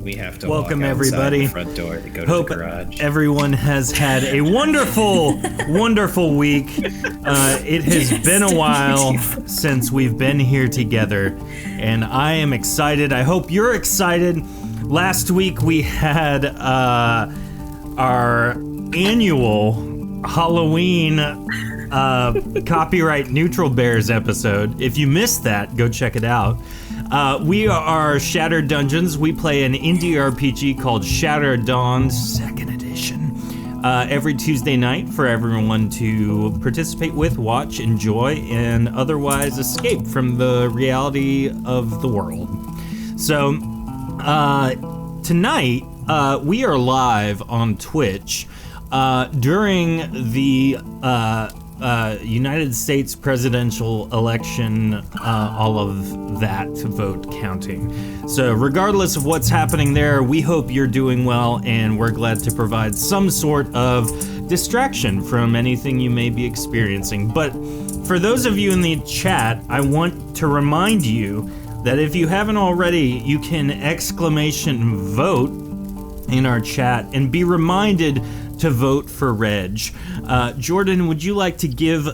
We have to welcome walk everybody. The front door to go to Hope the garage. everyone has had a wonderful, wonderful week. It has been a while since we've been here together, and I am excited. I hope you're excited. Last week we had our annual Halloween copyright neutral bears episode. If you missed that, go check it out. We are Shattered Dungeons. We play an indie RPG called Shattered Dawns 2nd Edition every Tuesday night for everyone to participate with, watch, enjoy, and otherwise escape from the reality of the world. So tonight we are live on Twitch during the United States presidential election, all of that vote counting. So regardless of what's happening there, we hope you're doing well, and we're glad to provide some sort of distraction from anything you may be experiencing. But for those of you in the chat, I want to remind you that if you haven't already, you can !vote in our chat and be reminded to vote for Reg. Jordan, would you like to give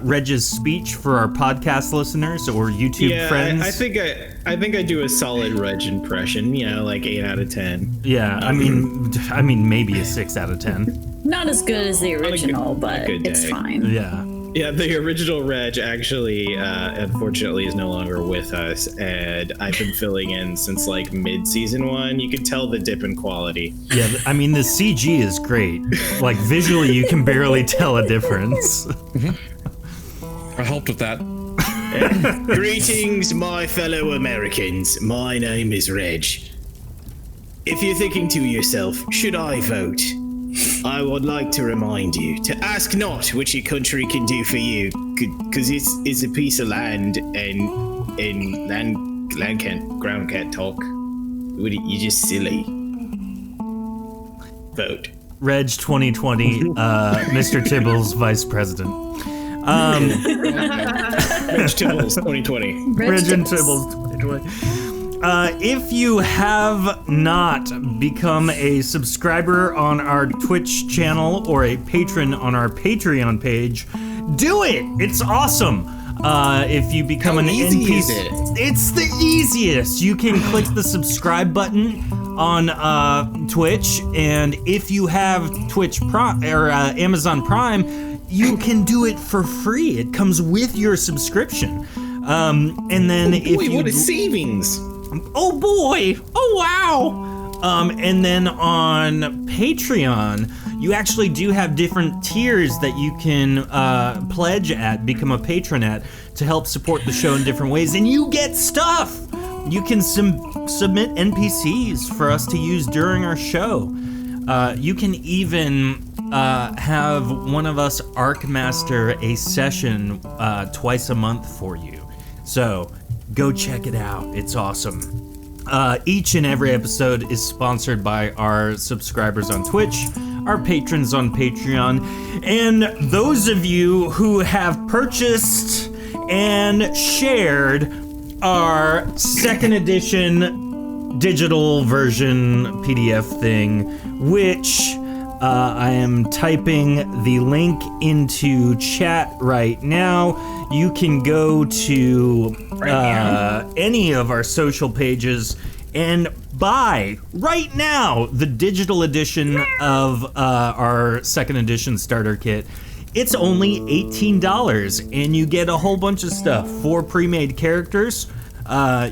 Reg's speech for our podcast listeners or YouTube friends? I think I do a solid Reg impression. Like 8 out of 10. Yeah, I mean maybe a 6 out of 10. Not as good as the original, but it's fine. Yeah, the original Reg actually, unfortunately, is no longer with us, and I've been filling in since like mid-season 1. You can tell the dip in quality. Yeah, I mean, the CG is great. Like, visually, you can barely tell a difference. I helped with that. Greetings, my fellow Americans. My name is Reg. If you're thinking to yourself, should I vote? I would like to remind you to ask not what your country can do for you, because it's a piece of land, and ground can't talk. You're just silly. Vote. Reg 2020, Mr. Tibbles, Vice President. Reg Tibbles 2020. Reg and Tibbles 2020. If you have not become a subscriber on our Twitch channel or a patron on our Patreon page, do it! It's awesome! If you become an NPC, it's the easiest. You can click the subscribe button on Twitch, and if you have Twitch Prime or Amazon Prime, you can do it for free. It comes with your subscription. And then what a savings! Oh boy! Oh wow! And then on Patreon, you actually do have different tiers that you can pledge at, become a patron at, to help support the show in different ways, and you get stuff! You can submit NPCs for us to use during our show. You can even have one of us Arc Master a session twice a month for you. So, go check it out. It's awesome. Each and every episode is sponsored by our subscribers on Twitch, our patrons on Patreon, and those of you who have purchased and shared our 2nd edition digital version PDF thing, which I am typing the link into chat right now. You can go to any of our social pages and buy right now the digital edition of our 2nd edition starter kit. It's only $18, and you get a whole bunch of stuff. 4 pre-made characters.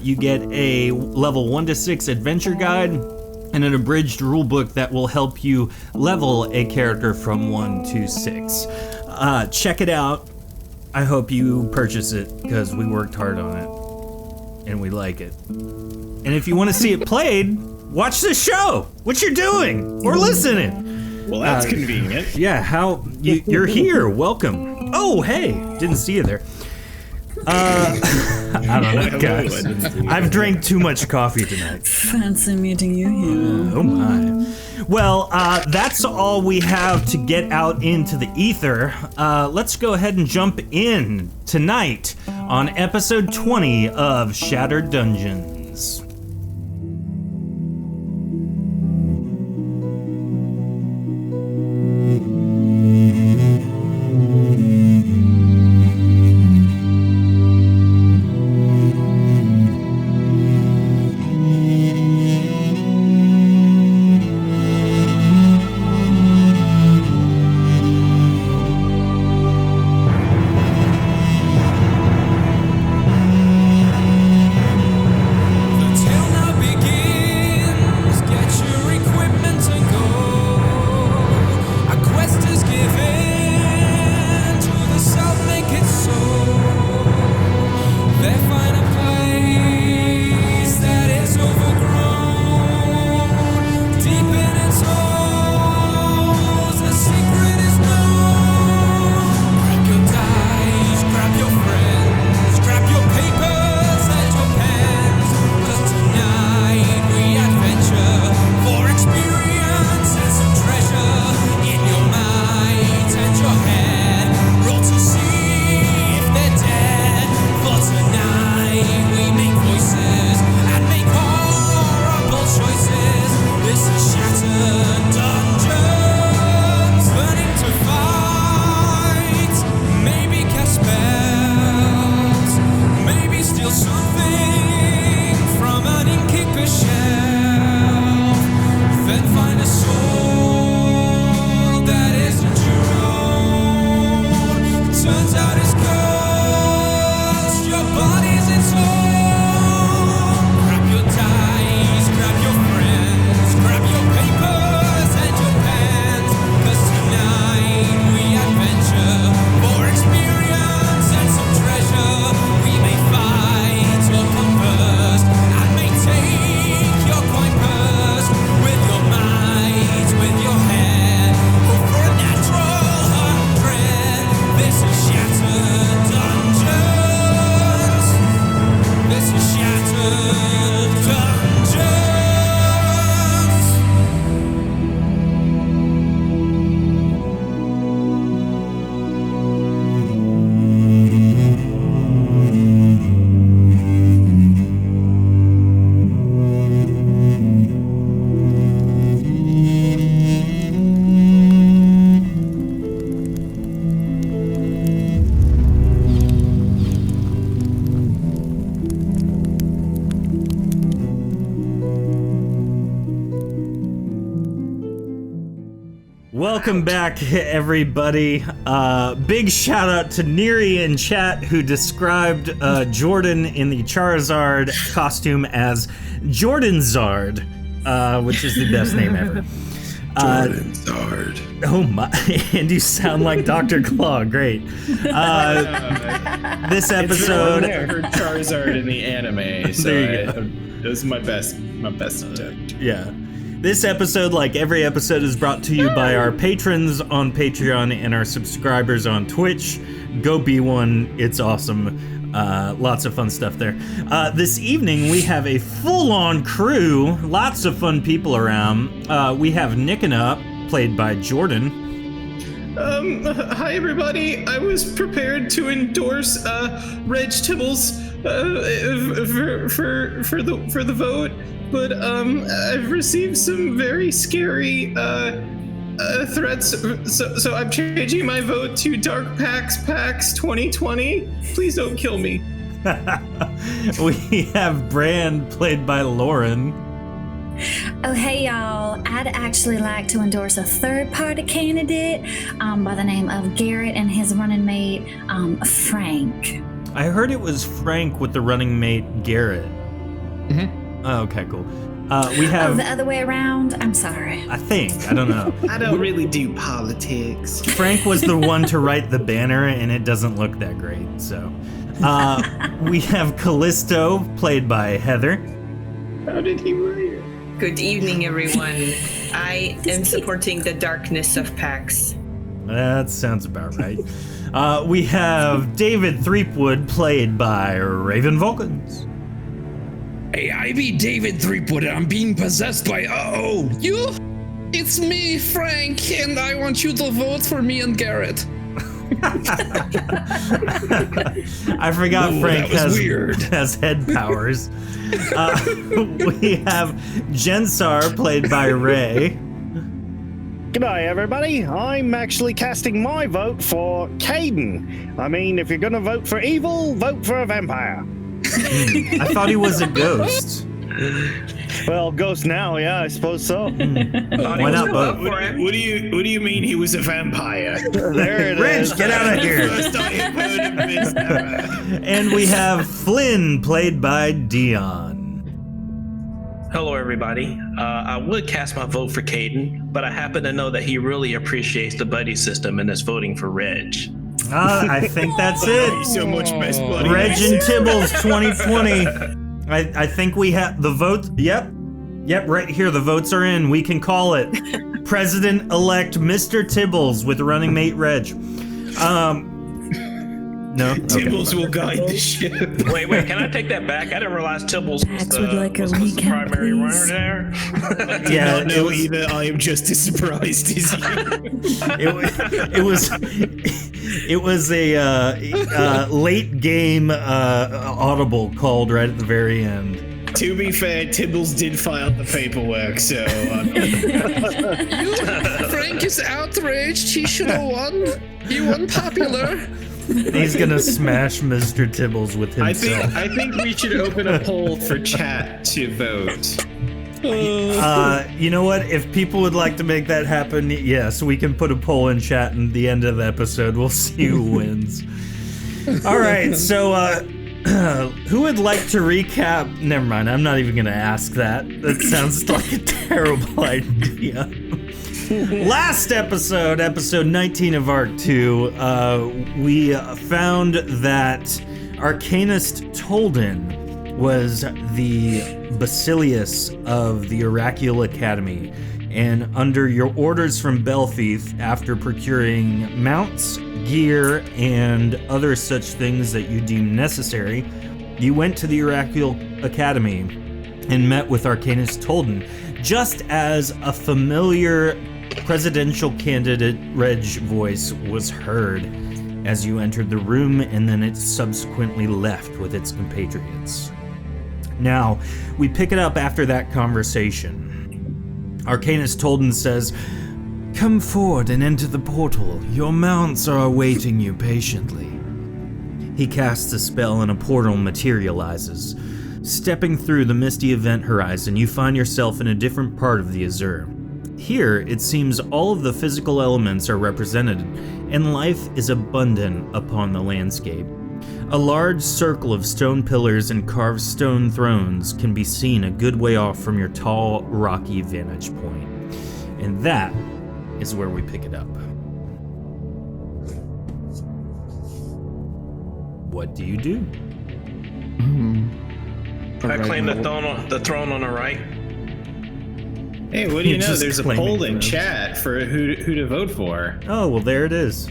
You get a level 1 to 6 adventure guide, and an abridged rulebook that will help you level a character from 1 to 6. Check it out. I hope you purchase it, because we worked hard on it, and we like it. And if you want to see it played, watch the show, which you're doing, or listening. Well, that's convenient. Yeah, you're here, welcome. Oh, hey, didn't see you there. I don't know, guys. I've drank too much coffee tonight. Fancy meeting you here. Oh my. Well, that's all we have to get out into the ether. Let's go ahead and jump in tonight on episode 20 of Shattered Dungeons. Welcome back, everybody. Big shout out to Neri in chat, who described Jordan in the Charizard costume as Jordan Zard, which is the best name ever. Jordan Zard. Oh my, and you sound like Dr. Claw. Great. This episode. I heard Charizard in the anime, so it was my best attempt. Yeah. This episode, like every episode, is brought to you by our patrons on Patreon and our subscribers on Twitch. Go be one. It's awesome. Lots of fun stuff there. This evening, we have a full-on crew. Lots of fun people around. We have Nickin' played by Jordan. Hi everybody. I was prepared to endorse Reg Tibbles for the vote. But I've received some very scary threats, so I'm changing my vote to Dark PAX 2020. Please don't kill me. We have Brand played by Lauren. Oh, hey, y'all. I'd actually like to endorse a third-party candidate by the name of Garrett and his running mate, Frank. I heard it was Frank with the running mate, Garrett. Mm-hmm. Oh, okay, cool. We have... Oh, the other way around? I'm sorry. I think. I don't know. I don't really do politics. Frank was the one to write the banner, and it doesn't look that great, so... we have Callisto, played by Heather. How did he write it? Good evening, everyone. I am supporting the darkness of PAX. That sounds about right. We have David Threepwood, played by Raven Vulcans. Hey, I be David Threepwood and I'm being possessed by you? It's me, Frank, and I want you to vote for me and Garrett. I forgot Frank weird. has head powers. We have Jensar, played by Ray. G'day everybody, I'm actually casting my vote for Caden. I mean, if you're gonna vote for evil, vote for a vampire. I thought he was a ghost. Well, ghost now, yeah, I suppose so. Why not both? What do you mean he was a vampire? There it Rich, is. get out of here. First I have heard of this ever. And we have Flynn, played by Dion. Hello, everybody. I would cast my vote for Caden, but I happen to know that he really appreciates the buddy system and is voting for Reg. I think that's Thank you it. so much, best buddy. Reg and Tibbles 2020. I think we have the vote. Yep, right here. The votes are in. We can call it. President-elect Mr. Tibbles with running mate Reg. No? Tibbles will guide the ship. Wait, can I take that back? I didn't realize Tibbles was Pax would like a was the recap, primary please. runner there. Yeah, No, either. I am just as surprised as you. It was a late game audible called right at the very end. To be fair, Tibbles did file the paperwork, so... Frank is outraged, he should have won. He won popular. He's gonna smash Mr. Tibbles with himself. I think we should open a poll for chat to vote. You know what? If people would like to make that happen, yes, we can put a poll in chat, and at the end of the episode, we'll see who wins. All right, so who would like to recap? Never mind, I'm not even going to ask that. That sounds like a terrible idea. Last episode, episode 19 of Arc 2, we found that Arcanist Tolden was the Basileus of the Oracle Academy, and under your orders from Belfieth, after procuring mounts, gear, and other such things that you deem necessary, you went to the Oracle Academy and met with Arcanist Tolden, just as a familiar presidential candidate Reg voice was heard as you entered the room, and then it subsequently left with its compatriots. Now, we pick it up after that conversation. Arcanist Tolden says, "Come forward and enter the portal. Your mounts are awaiting you patiently." He casts a spell and a portal materializes. Stepping through the misty event horizon, you find yourself in a different part of the Azure. Here, it seems all of the physical elements are represented, and life is abundant upon the landscape. A large circle of stone pillars and carved stone thrones can be seen a good way off from your tall, rocky vantage point. And that is where we pick it up. What do you do? I claim the throne on the right. Hey, what do you know? Just There's a claiming poll in thrones. chat for who to vote for. Oh, well, there it is.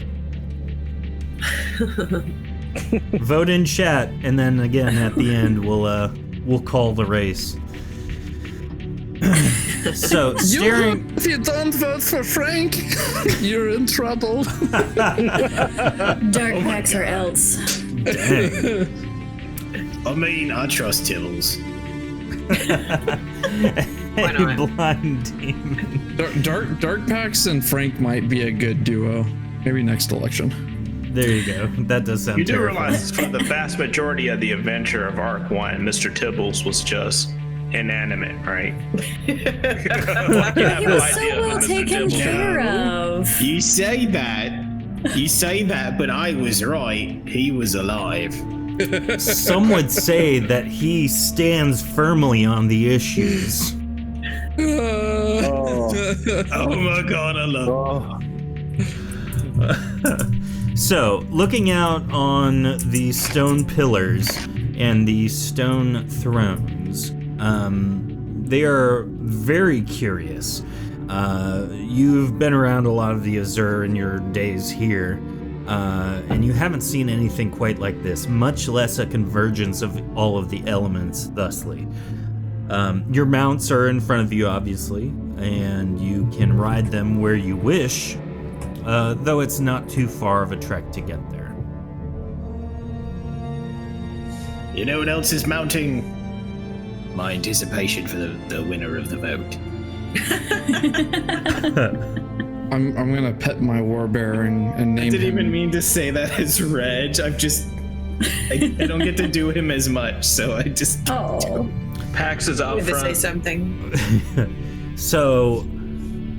Vote in chat, and then again at the end we'll call the race. So staring. If you don't vote for Frank, you're in trouble. Dark packs or else. Dang. I mean, I trust Tibbles. Why Hey, not? blind demon. Dark Pax and Frank might be a good duo. Maybe next election. There you go. That does sound You do terrifying. realize for the vast majority of the adventure of Arc 1, Mr. Tibbles was just inanimate, right? He was so well taken care of. You say that, but I was right. He was alive. Some would say that he stands firmly on the issues. Oh my god, I love So, looking out on the stone pillars and the stone thrones, they are very curious. You've been around a lot of the Azure in your days here, and you haven't seen anything quite like this, much less a convergence of all of the elements thusly. Your mounts are in front of you, obviously, and you can ride them where you wish, though it's not too far of a trek to get there. You know what else is mounting? My anticipation for the winner of the vote. I'm gonna pet my warbear and name I didn't him. even mean to say that as Reg. I don't get to do him as much, so I just. Oh. Pax is out You have to say front. something. So,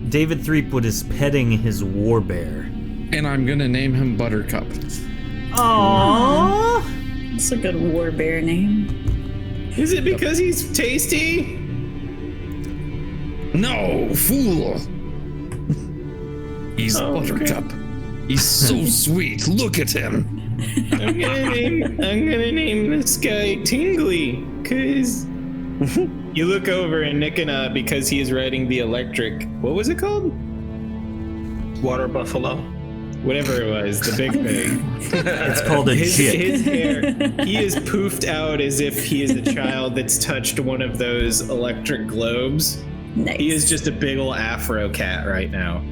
David Threepwood is petting his warbear. And I'm gonna name him Buttercup. Aww. That's a good war bear name. Is it because he's tasty? No, fool! He's Buttercup. He's so sweet. Look at him. I'm gonna name this guy Tingly, cause you look over and Nick and because he is riding the electric. What was it called? Water buffalo. Whatever it was, the big thing. It's called a jit. His hair, he is poofed out as if he is a child that's touched one of those electric globes. Nice. He is just a big ol' afro cat right now.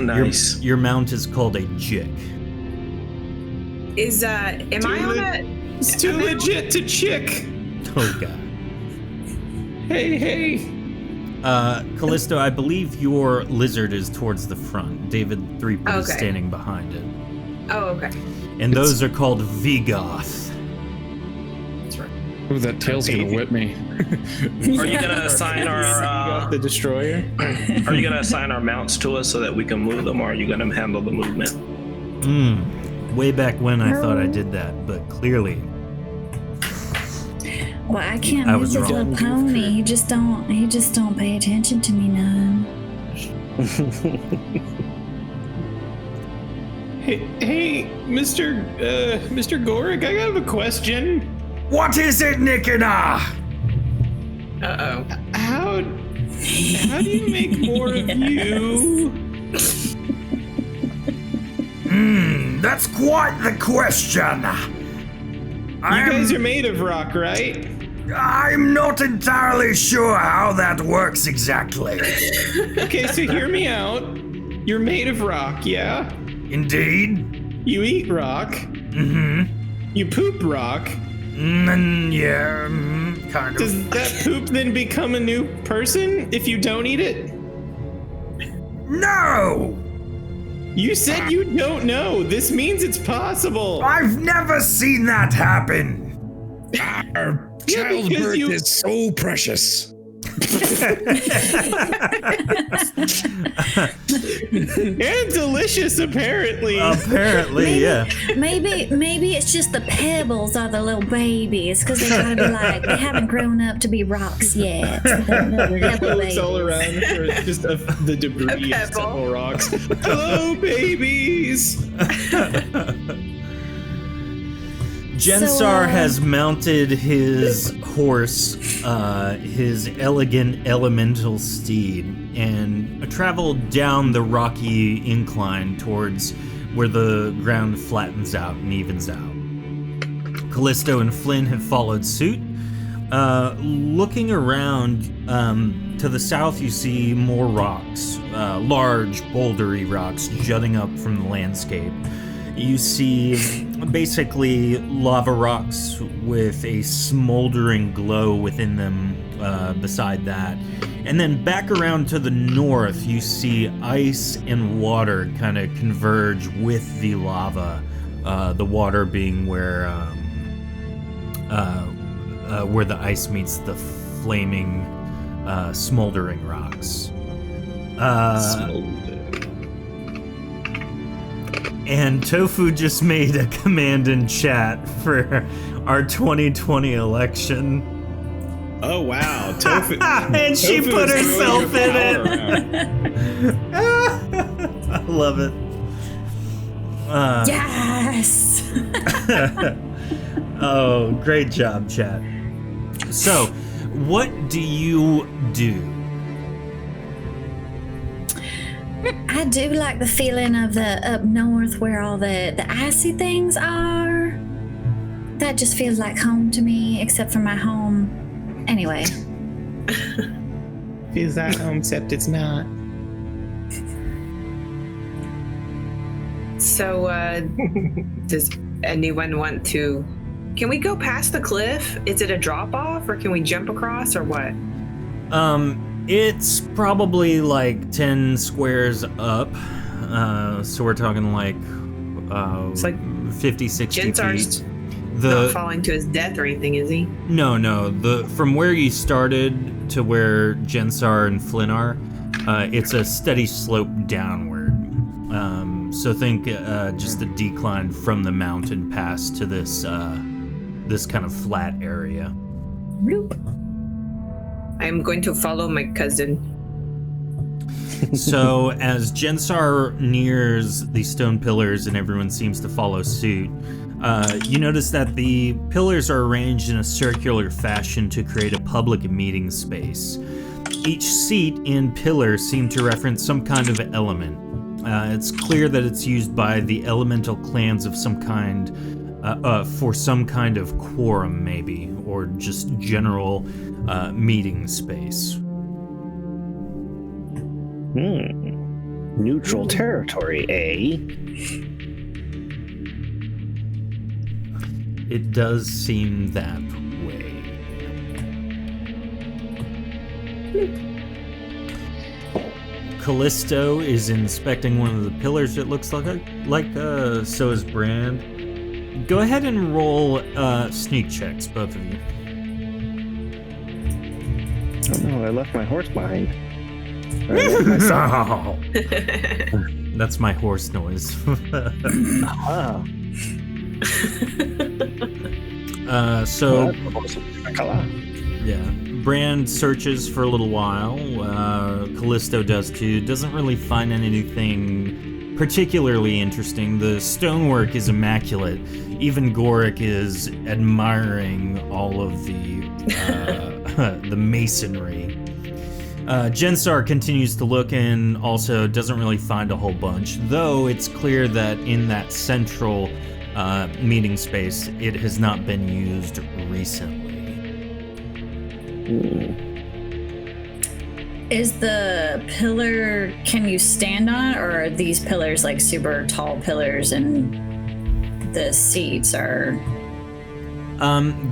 Nice. Your mount is called a jik. Is am I on a? It's too legit to chick. Oh god. Hey. Callisto, I believe your lizard is towards the front. David Threepwood is Okay. standing behind it. Oh, okay. And those are called Vigoth. Ooh, that tail's gonna whip me. Are you gonna assign our The destroyer. Are you gonna assign our mounts to us so that we can move them, or are you gonna handle the movement? Way back when I thought I did that, but clearly Well, I can't I move was this wrong. little pony. He just don't pay attention to me none. Hey, Mr. Gorick, I have a question. What is it, Nikina? Uh-oh. How do you make more of you? That's quite the question. You guys are made of rock, right? I'm not entirely sure how that works exactly. Okay, so hear me out. You're made of rock, yeah? Indeed. You eat rock. Mm-hmm. You poop rock. Yeah, kind of. Does that poop then become a new person if you don't eat it? No! You said you don't know. This means it's possible. I've never seen that happen. Our childbirth is so precious. And delicious, apparently. Maybe it's just the pebbles are the little babies because they gotta be like they haven't grown up to be rocks yet. It's all around for just the debris of several rocks. Hello, babies. Jensar has mounted his horse, his elegant elemental steed, and traveled down the rocky incline towards where the ground flattens out and evens out. Callisto and Flynn have followed suit. Looking around, to the south you see more rocks, large bouldery rocks jutting up from the landscape. You see basically lava rocks with a smoldering glow within them beside that. And then back around to the north, you see ice and water kind of converge with the lava, the water being where the ice meets the flaming, smoldering rocks. And Tofu just made a command in chat for our 2020 election. Oh wow, Tofu! And she Tofu put is herself throwing in her it. I love it. Yes. Oh, great job, chat. So, what do you do? I do like the feeling of the up north where all the icy things are. That just feels like home to me, except for my home. Anyway. Feels like home, except it's not. So, does anyone want to... Can we go past the cliff? Is it a drop-off, or can we jump across, or what? It's probably like 10 squares up. So we're talking like It's like 50, 60 Jensar's feet. not falling to his death or anything, is he? No. From where you started to where Jensar and Flynn are, it's a steady slope downward. So think just a decline from the mountain pass to this kind of flat area. Bloop. I'm going to follow my cousin. So as Jensar nears the stone pillars and everyone seems to follow suit, you notice that the pillars are arranged in a circular fashion to create a public meeting space. Each seat and pillar seem to reference some kind of element. It's clear that it's used by the elemental clans of some kind, for some kind of quorum maybe, or just general meeting space. Neutral territory, eh? It does seem that way. Callisto is inspecting one of the pillars, it looks like so is Brand. Go ahead and roll sneak checks, both of you. Oh no, I left my horse behind. That's my horse noise. So yeah, Brand searches for a little while. Callisto does too. Doesn't really find anything particularly interesting. The stonework is immaculate. Even Goric is admiring all of the masonry. Jensar continues to look and also doesn't really find a whole bunch, though it's clear that in that central meeting space. It has not been used recently. Is the pillar, can you stand on it, or are these pillars like super tall pillars and the seats are...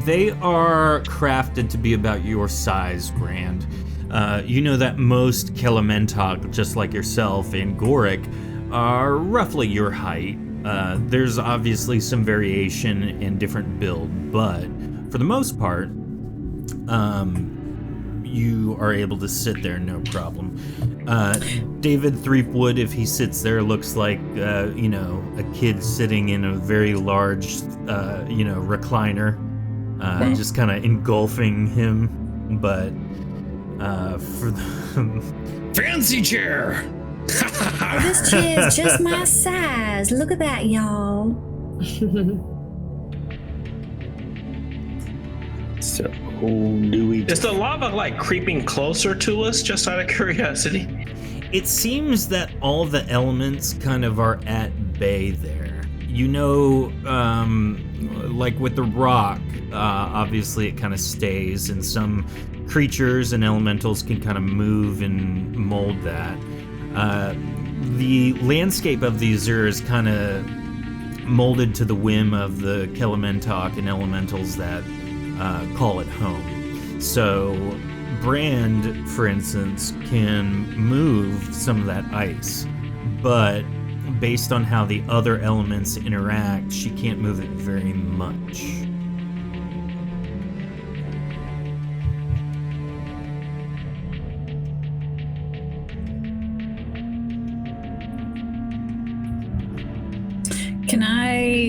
They are crafted to be about your size, Grand. You know that most Kelementok, just like yourself and Goric, are roughly your height. There's obviously some variation in different build, but for the most part, you are able to sit there no problem. David Threepwood, if he sits there, looks like, a kid sitting in a very large, recliner, just kind of engulfing him. But for the... Fancy chair! This chair is just my size. Look at that, y'all. So, do we... Is the lava like creeping closer to us, just out of curiosity? It seems that all the elements kind of are at bay there. You know, like with the rock, obviously it kind of stays, and some creatures and elementals can kind of move and mold that. The landscape of the Azure is kind of molded to the whim of the Kelementok and elementals that call it home. So Brand, for instance, can move some of that ice, but based on how the other elements interact, she can't move it very much.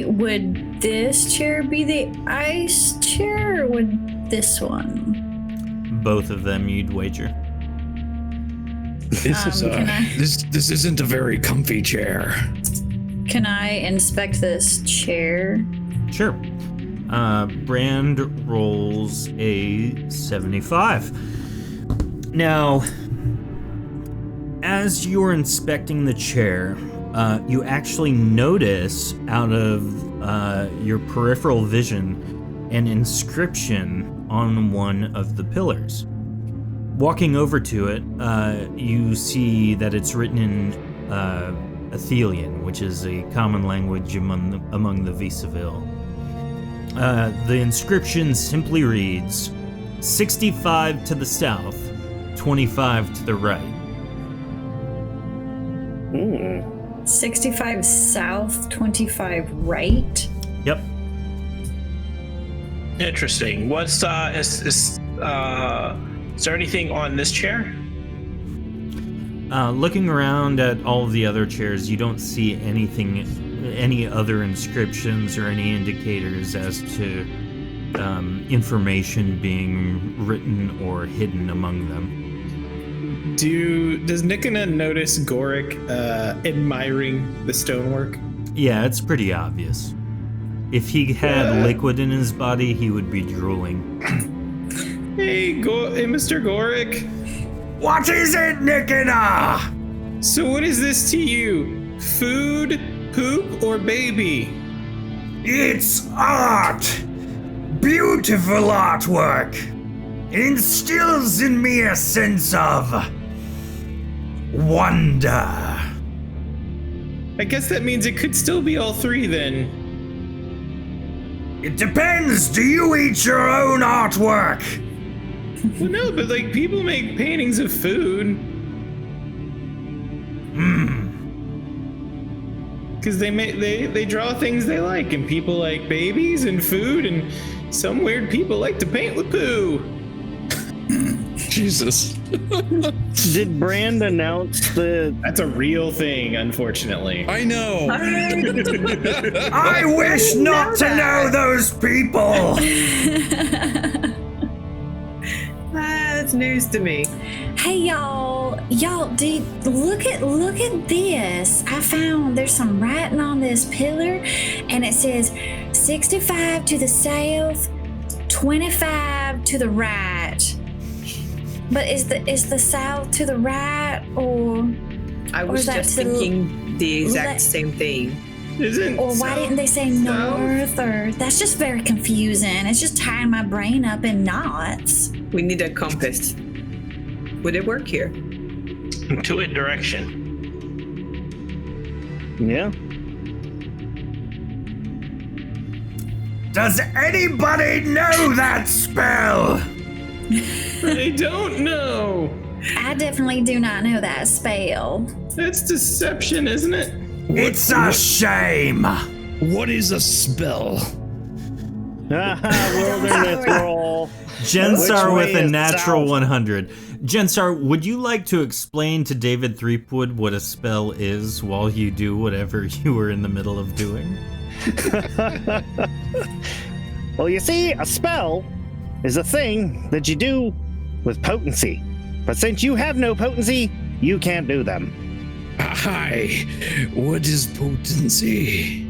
Would this chair be the ice chair, or would this one? Both of them, you'd wager. This isn't a very comfy chair. Can I inspect this chair? Sure. Brand rolls a 75. Now, as you're inspecting the chair, you actually notice out of your peripheral vision an inscription on one of the pillars. Walking over to it, you see that it's written in Athelian, which is a common language among the Visaville. The inscription simply reads, 65 to the south, 25 to the right. 65 south, 25 right? Yep. Interesting. What's is there anything on this chair? Looking around at all of the other chairs, you don't see any other inscriptions or any indicators as to information being written or hidden among them. Does Nikona notice Goric admiring the stonework? Yeah, it's pretty obvious. If he had liquid in his body, he would be drooling. Hey, Mr. Goric. What is it, Nikona? So what is this to you? Food, poop, or baby? It's art. Beautiful artwork. It instills in me a sense of wonder. I guess that means it could still be all three then. It depends. Do you eat your own artwork? Well, no, but like people make paintings of food. Because they draw things they like, and people like babies and food, and some weird people like to paint with poo. Jesus. Did Brand announce the... That's a real thing, unfortunately. I know. I wish not to know those people. That's news to me. Hey y'all, look at this. I found there's some writing on this pillar, and it says 65 to the south, 25 to the right. But is the south to the right, or I was just thinking the exact same thing. Isn't Or why didn't they say north? Or that's just very confusing. It's just tying my brain up in knots. We need a compass. Would it work here? Intuit direction. Yeah. Does anybody know that spell? I don't know. I definitely do not know that spell. That's deception, isn't it? It's a shame. What is a spell? Wilderness roll. Jensar Which with way a is natural south? 100. Jensar, would you like to explain to David Threepwood what a spell is while you do whatever you were in the middle of doing? Well, you see, a spell is a thing that you do with potency. But since you have no potency, you can't do them. Hi, what is potency?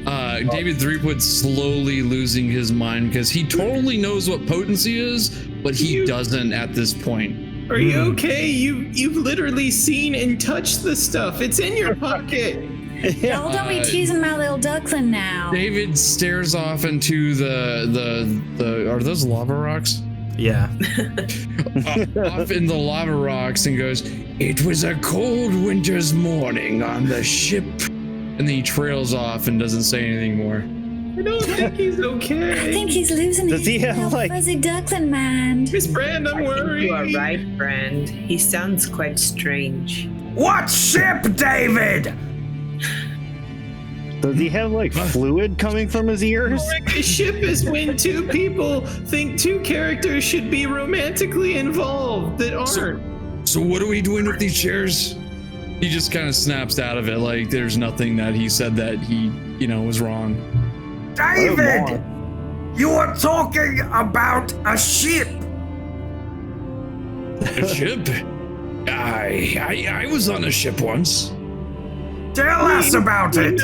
David Threepwood's slowly losing his mind because he totally knows what potency is, but he doesn't at this point. Are you okay? You've literally seen and touched the stuff. It's in your pocket. Y'all don't be teasing my little duckling now. David stares off into the are those lava rocks? Yeah. Off in the lava rocks and goes, "It was a cold winter's morning on the ship." And then he trails off and doesn't say anything more. I don't think he's okay. I think he's losing Does his he have, little like- fuzzy duckling mind. Miss Brand, I'm worried. You are right, Brand. He sounds quite strange. What ship, David? Does he have like fluid coming from his ears? A ship is when two people think two characters should be romantically involved that aren't. So what are we doing with these chairs? He just kind of snaps out of it like there's nothing that he said that he, was wrong. David! You were talking about a ship. A ship? I was on a ship once. Tell us about it.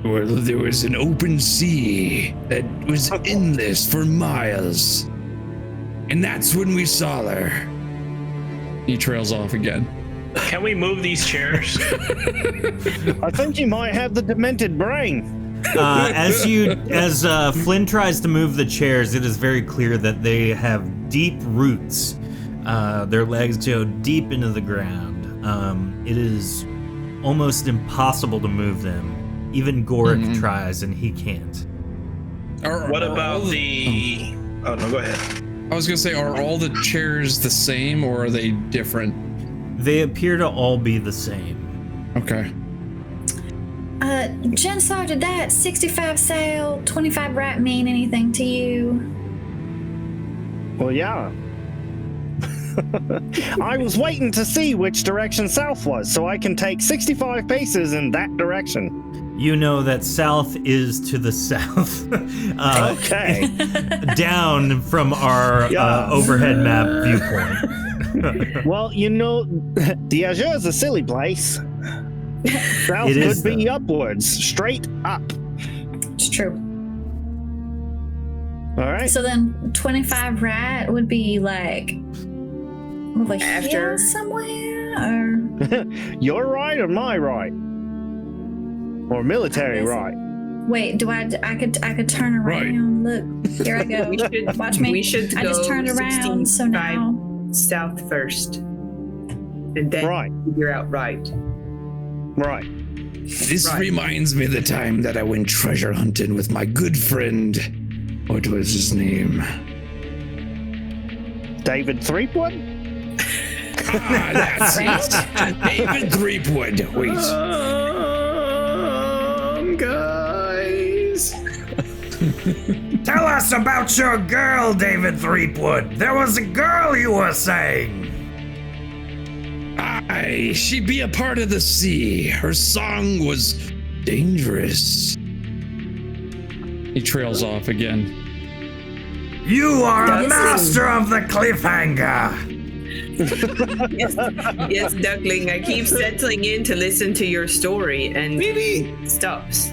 Well, there was an open sea that was endless for miles. And that's when we saw her. He trails off again. Can we move these chairs? I think you might have the demented brain. As Flynn tries to move the chairs, it is very clear that they have deep roots. Their legs go deep into the ground. It is almost impossible to move them. Even Gorik tries, and he can't. What about the... Oh, no, go ahead. I was going to say, are all the chairs the same or are they different? They appear to all be the same. Okay. Jensar, did that 65 sail, 25 right mean anything to you? Well, yeah. I was waiting to see which direction south was, so I can take 65 paces in that direction. You know that south is to the south. Okay. Down from our overhead map viewpoint. Well, the Azure is a silly place. South It is, could be though. upwards, straight up. It's true. All right. So then 25 right would be like over After- here somewhere? Or Your right or my right? Or military Yes. right? wait, I could turn around. Look, here I go. We should Watch me. We should I just go turned around, so 65 now south first, and then Right. figure out right. Right. This reminds me of the time that I went treasure hunting with my good friend. What was his name? David Threepwood? That's it. David Threepwood. Wait. Guys. Tell us about your girl, David Threepwood. There was a girl you were saying. She'd be a part of the sea. Her song was dangerous. He trails off again. You are a That's master of the cliffhanger. Yes, Duckling. I keep settling in to listen to your story, and Maybe it stops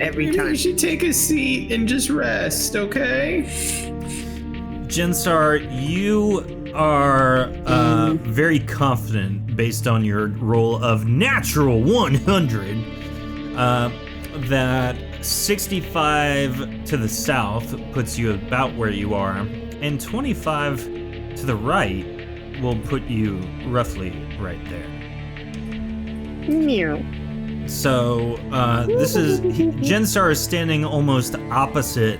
every you time. should take a seat and just rest, okay? Jensar, you are very confident based on your roll of natural 100 That 65 to the south puts you about where you are, and 25 to the right will put you roughly right there. Meow. So this is Jensar is standing almost opposite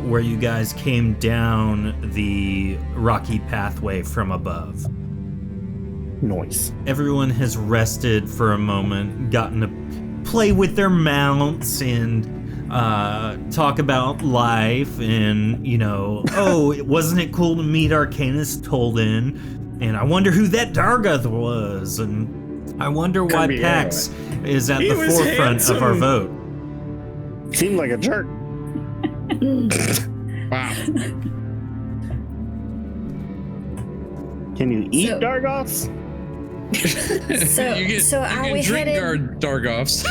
where you guys came down the rocky pathway from above. Noise. Everyone has rested for a moment, gotten to play with their mounts and talk about life and, oh, wasn't it cool to meet Arcanus Tolden? And I wonder who that Dargoth was, and I wonder why Pax is at the forefront of our vote. Seemed like a jerk. Wow. Can you eat Dargoths? So are we drink headed? Dargoths.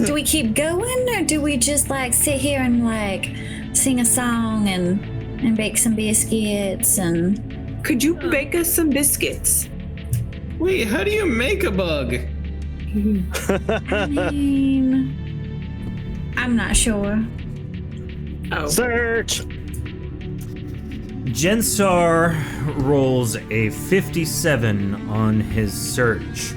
Do we keep going, or do we just sit here and sing a song and bake some biscuits and? Could you bake us some biscuits? Wait, how do you make a bug? I mean, I'm not sure. Oh. Search. Jensar rolls a 57 on his search.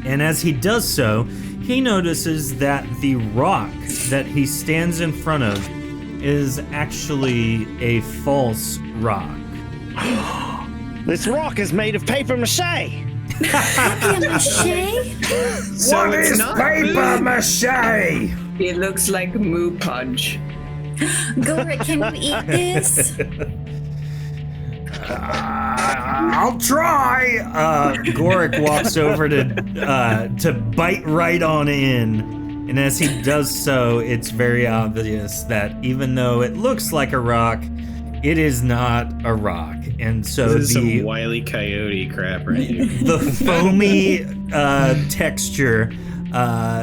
And as he does so, he notices that the rock that he stands in front of is actually a false rock. This rock is made of paper mache. Paper mache? What is paper mache? It looks like moo punch. Goric, can we eat this? I'll try. Goric walks over to bite right on in, and as he does so, it's very obvious that even though it looks like a rock, it is not a rock. And so This is some Wile E. Coyote crap right here. the foamy texture,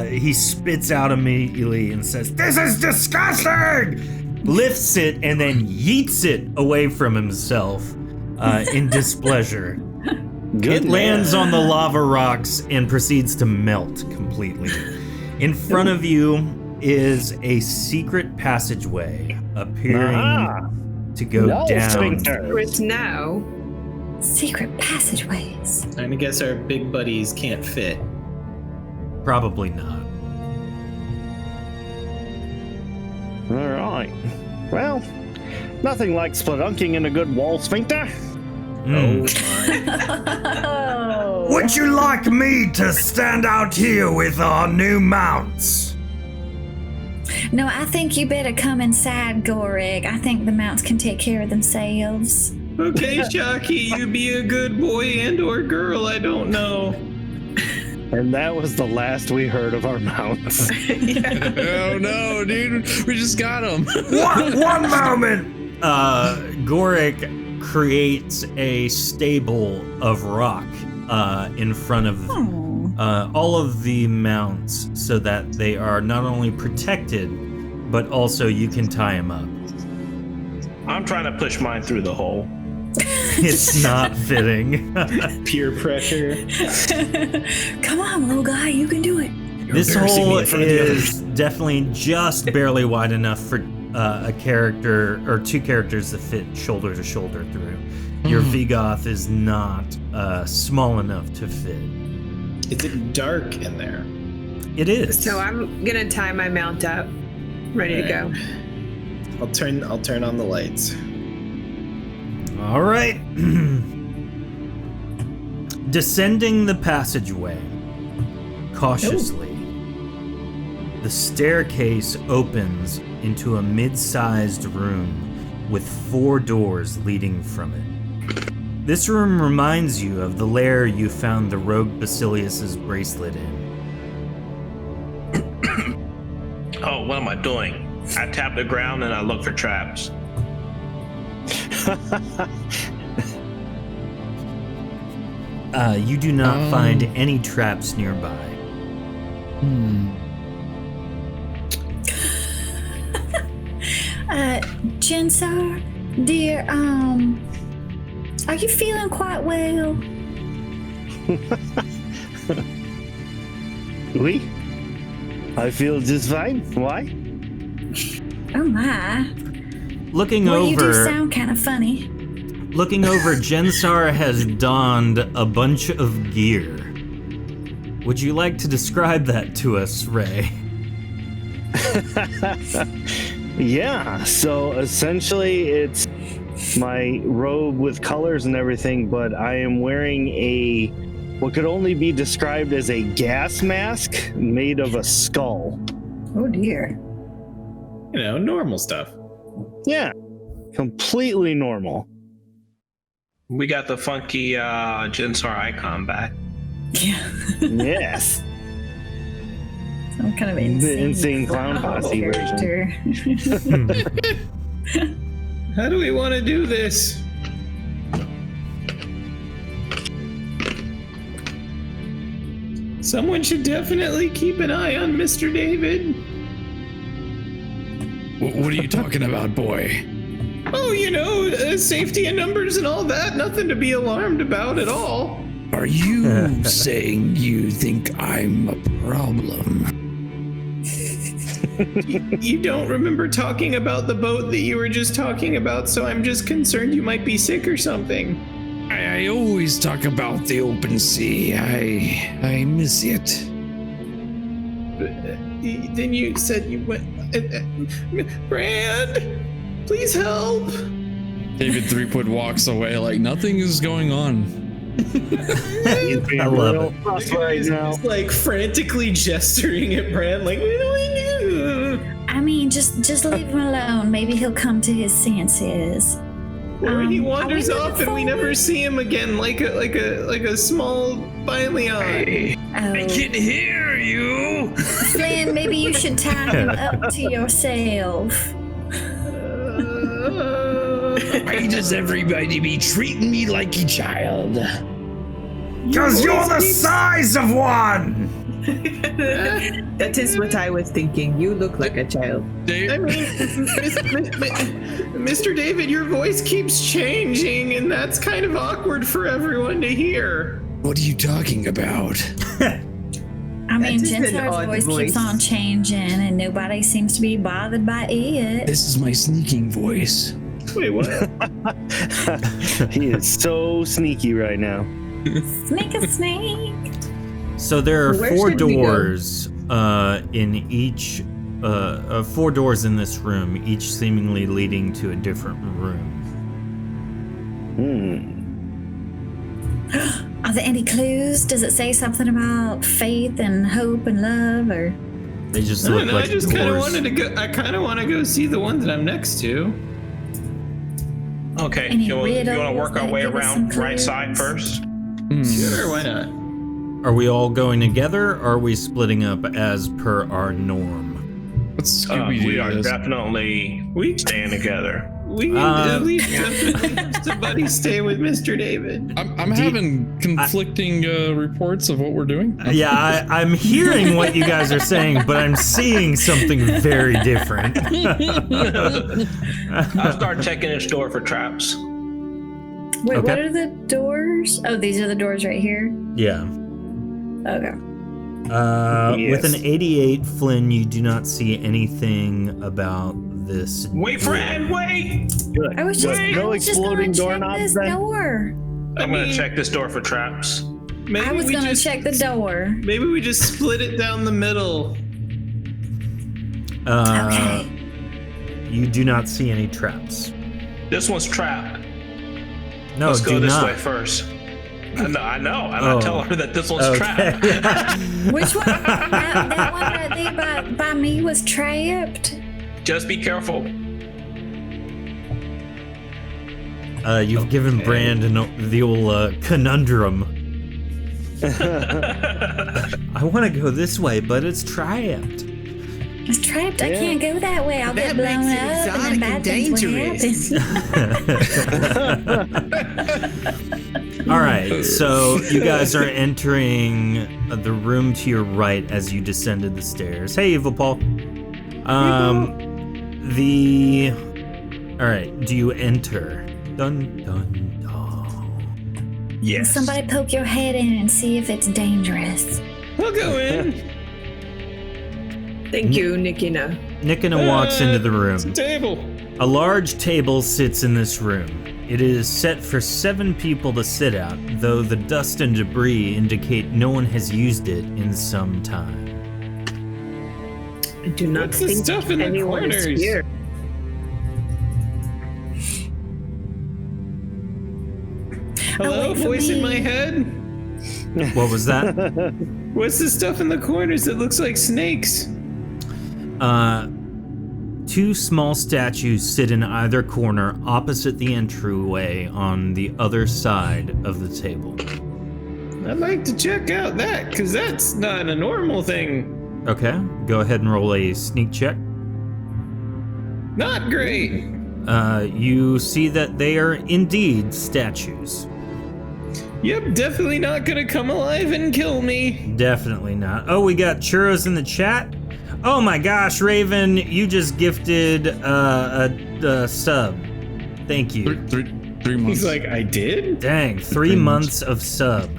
he spits out immediately and says, This is disgusting! lifts it and then yeets it away from himself in displeasure. It lands on the lava rocks and proceeds to melt completely. In front of you is a secret passageway appearing to go down. It's now. Secret passageways. I guess our big buddies can't fit. Probably not. All right. Well, nothing like spelunking in a good wall sphincter. Would you like me to stand out here with our new mounts? No, I think you better come inside, Goric. I think the mounts can take care of themselves. Okay, Shocky, you be a good boy and or girl, I don't know. And that was the last we heard of our mounts. Oh no, dude. We just got him. One moment. Goric creates a stable of rock in front of all of the mounts so that they are not only protected, but also you can tie them up. I'm trying to push mine through the hole. It's not fitting. Peer pressure. Come on, little guy, you can do it. This hole is definitely just barely wide enough for a character or two characters to fit shoulder to shoulder through. Your Vigoth is not small enough to fit. Is it dark in there? It is. So I'm gonna tie my mount up, ready to go. I'll turn on the lights. All right. Descending the passageway cautiously, the staircase opens into a mid-sized room with 4 doors leading from it. This room reminds you of the lair you found the rogue Basileus's bracelet in. Oh, what am I doing? I tap the ground and I look for traps. You do not find any traps nearby. Jensar, dear, are you feeling quite well? Oui? I feel just fine. Why? Oh my. Looking Well, over, you do sound kind of funny. looking over, Jensar has donned a bunch of gear. Would you like to describe that to us, Ray? Yeah, so essentially it's my robe with colors and everything, but I am wearing what could only be described as a gas mask made of a skull. Oh dear. You know, normal stuff. Yeah, completely normal. We got the funky Gensar icon back. Yeah. Yes. Some kind of The insane clown posse version. How do we want to do this? Someone should definitely keep an eye on Mr. David. What are you talking about, boy? Oh, you know, safety in numbers and all that. Nothing to be alarmed about at all. Are you saying you think I'm a problem? You don't remember talking about the boat that you were just talking about, so I'm just concerned you might be sick or something. I always talk about the open sea. I miss it. Then you said you went... Brand, please help. David Threepwood walks away like nothing is going on. He's being I love real it. tough right now. He's like frantically gesturing at Brand, like, what do we do? I mean, just leave him alone. Maybe he'll come to his senses. Or he Are we wanders moving off and we never forward? see him again, like a small Basileus. Oh, hear you. Flynn, maybe you should tie him up to yourself. Why does everybody be treating me like a child? Because you're the size of one! That is what I was thinking. You look like a child. I mean, Mr. David, your voice keeps changing, and that's kind of awkward for everyone to hear. What are you talking about? I mean, That is an Gensar's odd voice voice. keeps on changing, and nobody seems to be bothered by it. This is my sneaking voice. Wait, what? He is so sneaky right now. Sneak a sneak. So there are Where 4 should we go? doors in each, 4 doors in this room, each seemingly leading to a different room. Are there any clues? Does it say something about faith and hope and love, or? They just I don't look know, like I just kind of doors. wanted to go. I kind of want to go see the one that I'm next to. Okay, Any you want to riddles work our that way give us around some right side clues? first? Sure, why not? Are we all going together, or are we splitting up as per our norm? Let's Scooby We Doo are this. definitely staying together. We can at least definitely have somebody stay with Mr. David. I'm having conflicting reports of what we're doing. Yeah, I'm hearing what you guys are saying, but I'm seeing something very different. I'll start checking this door for traps. Wait, Okay. what are the doors? Oh, these are the doors right here. Yeah. Okay. With an Yes. 88, Flynn, you do not see anything about this. Wait, Fred, wait! I was just, What, no I was just gonna exploding check doorknobs this then? door. I'm gonna check this door for traps. Maybe I was we gonna just, check the door. Maybe we just split it down the middle. Okay. You do not see any traps. This one's trapped. No, Let's do go this not. way first. I know. And Oh. I tell her that this one's Okay. trapped. Which one? that one right there by me was trapped. Just be careful. You've given Brandon the old conundrum. I want to go this way, but it's trapped. It's trapped. I Yeah. can't go that way. I'll get blown up, and then bad things will happen. All right, so you guys are entering the room to your right as you descended the stairs. Hey, Evil Paul. All right, do you enter? Dun dun dun. Yes. Somebody poke your head in and see if it's dangerous. I'll go in. Thank you, Nikina. Nikina walks into the It's a room. table. A large table sits in this room. It is set for 7 people to sit at, though the dust and debris indicate no one has used it in some time. I do not What's the think stuff in the anyone is corners? here. Hello, wait for voice in me. my head. What was that? What's the stuff in the corners that looks like snakes? 2 small statues sit in either corner opposite the entryway on the other side of the table. I'd like to check out that, because that's not a normal thing. Okay, go ahead and roll a sneak check. Not great. You see that they are indeed statues. Yep, definitely not gonna come alive and kill me. Definitely not. Oh, we got churros in the chat. Oh my gosh, Raven, you just gifted a sub. Thank you. 3 months. He's like, I did? Dang, 3 months of sub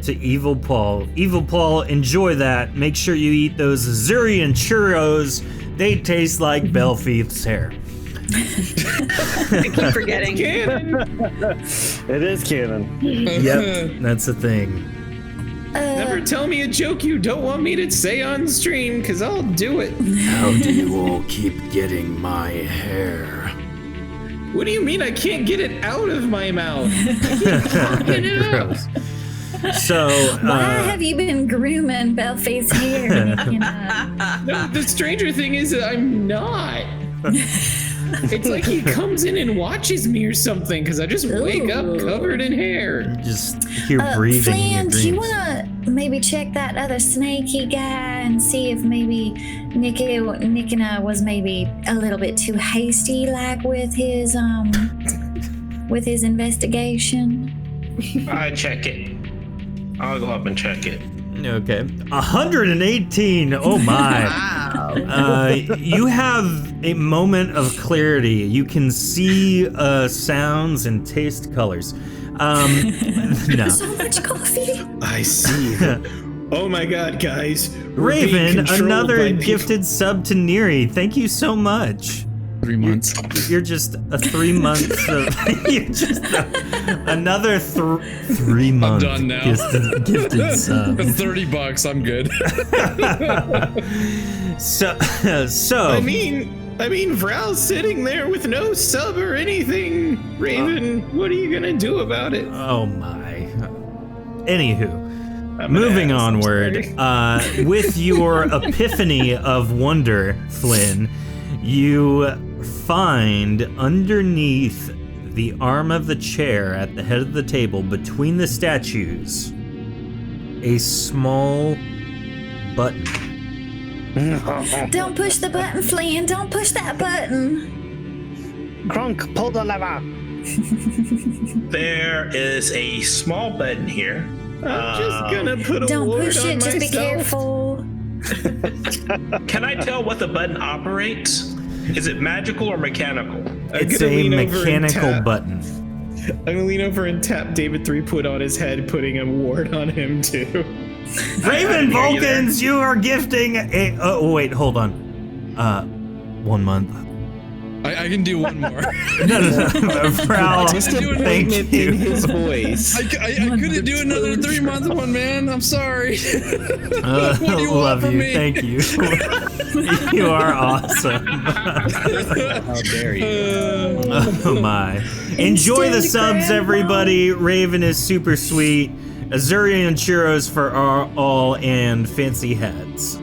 to Evil Paul. Evil Paul, enjoy that. Make sure you eat those Azurian churros. They taste like Belfieth's hair. I keep forgetting. Cannon. It is canon. Yep, that's a thing. Never tell me a joke you don't want me to say on stream, because I'll do it. How do you all keep getting my hair? What do you mean I can't get it out of my mouth? Get it out. Gross. So, Why have you been grooming Belface's hair? No, the stranger thing is that I'm not. It's like he comes in and watches me or something, because I just wake up covered in hair. just hear breathing in your Flynn, do you dreams. wanna maybe check that other snaky guy and see if maybe Nikina was maybe a little bit too hasty, like with his investigation? I check it. I'll go up and check it. Okay. 118. Oh my. You have a moment of clarity. You can see sounds and taste colors. No. So much coffee. I see. Oh my god, guys. We're being Raven, controlled another by people. gifted sub to Neri. Thank you so much. 3 months. You're just a 3 months of. You're just another 3 months. done now. Gifted sub. $30, I'm good. So. I mean, Vral's sitting there with no sub or anything. Raven, what are you gonna do about it? Oh my. Anywho. I'm Moving an ass, I'm onward, sorry. with your epiphany of wonder, Flynn, you find underneath the arm of the chair at the head of the table between the statues a small button. Don't push the button, Flynn. Don't push that button. Crunk, pull the lever. There is a small button here. I'm just gonna put a Don't ward push on it. Just be myself. careful. Can I tell what the button operates? Is it magical or mechanical? It's gonna a lean over and mechanical tap. button. I'm gonna lean over and tap David 3 on his head, putting a ward on him too. Raven hear you there. Vulcans, you are gifting a. Oh, wait, hold on. 1 month. I can do one more. No. Prowl, thank in you. his voice. I couldn't do another 3 month one, man. I'm sorry. What do you want Love from you. me? Thank you. You are awesome. How dare you? Oh my. Enjoy the Instant subs, grandma. everybody. Raven is super sweet. Azurian churros for all and fancy hats.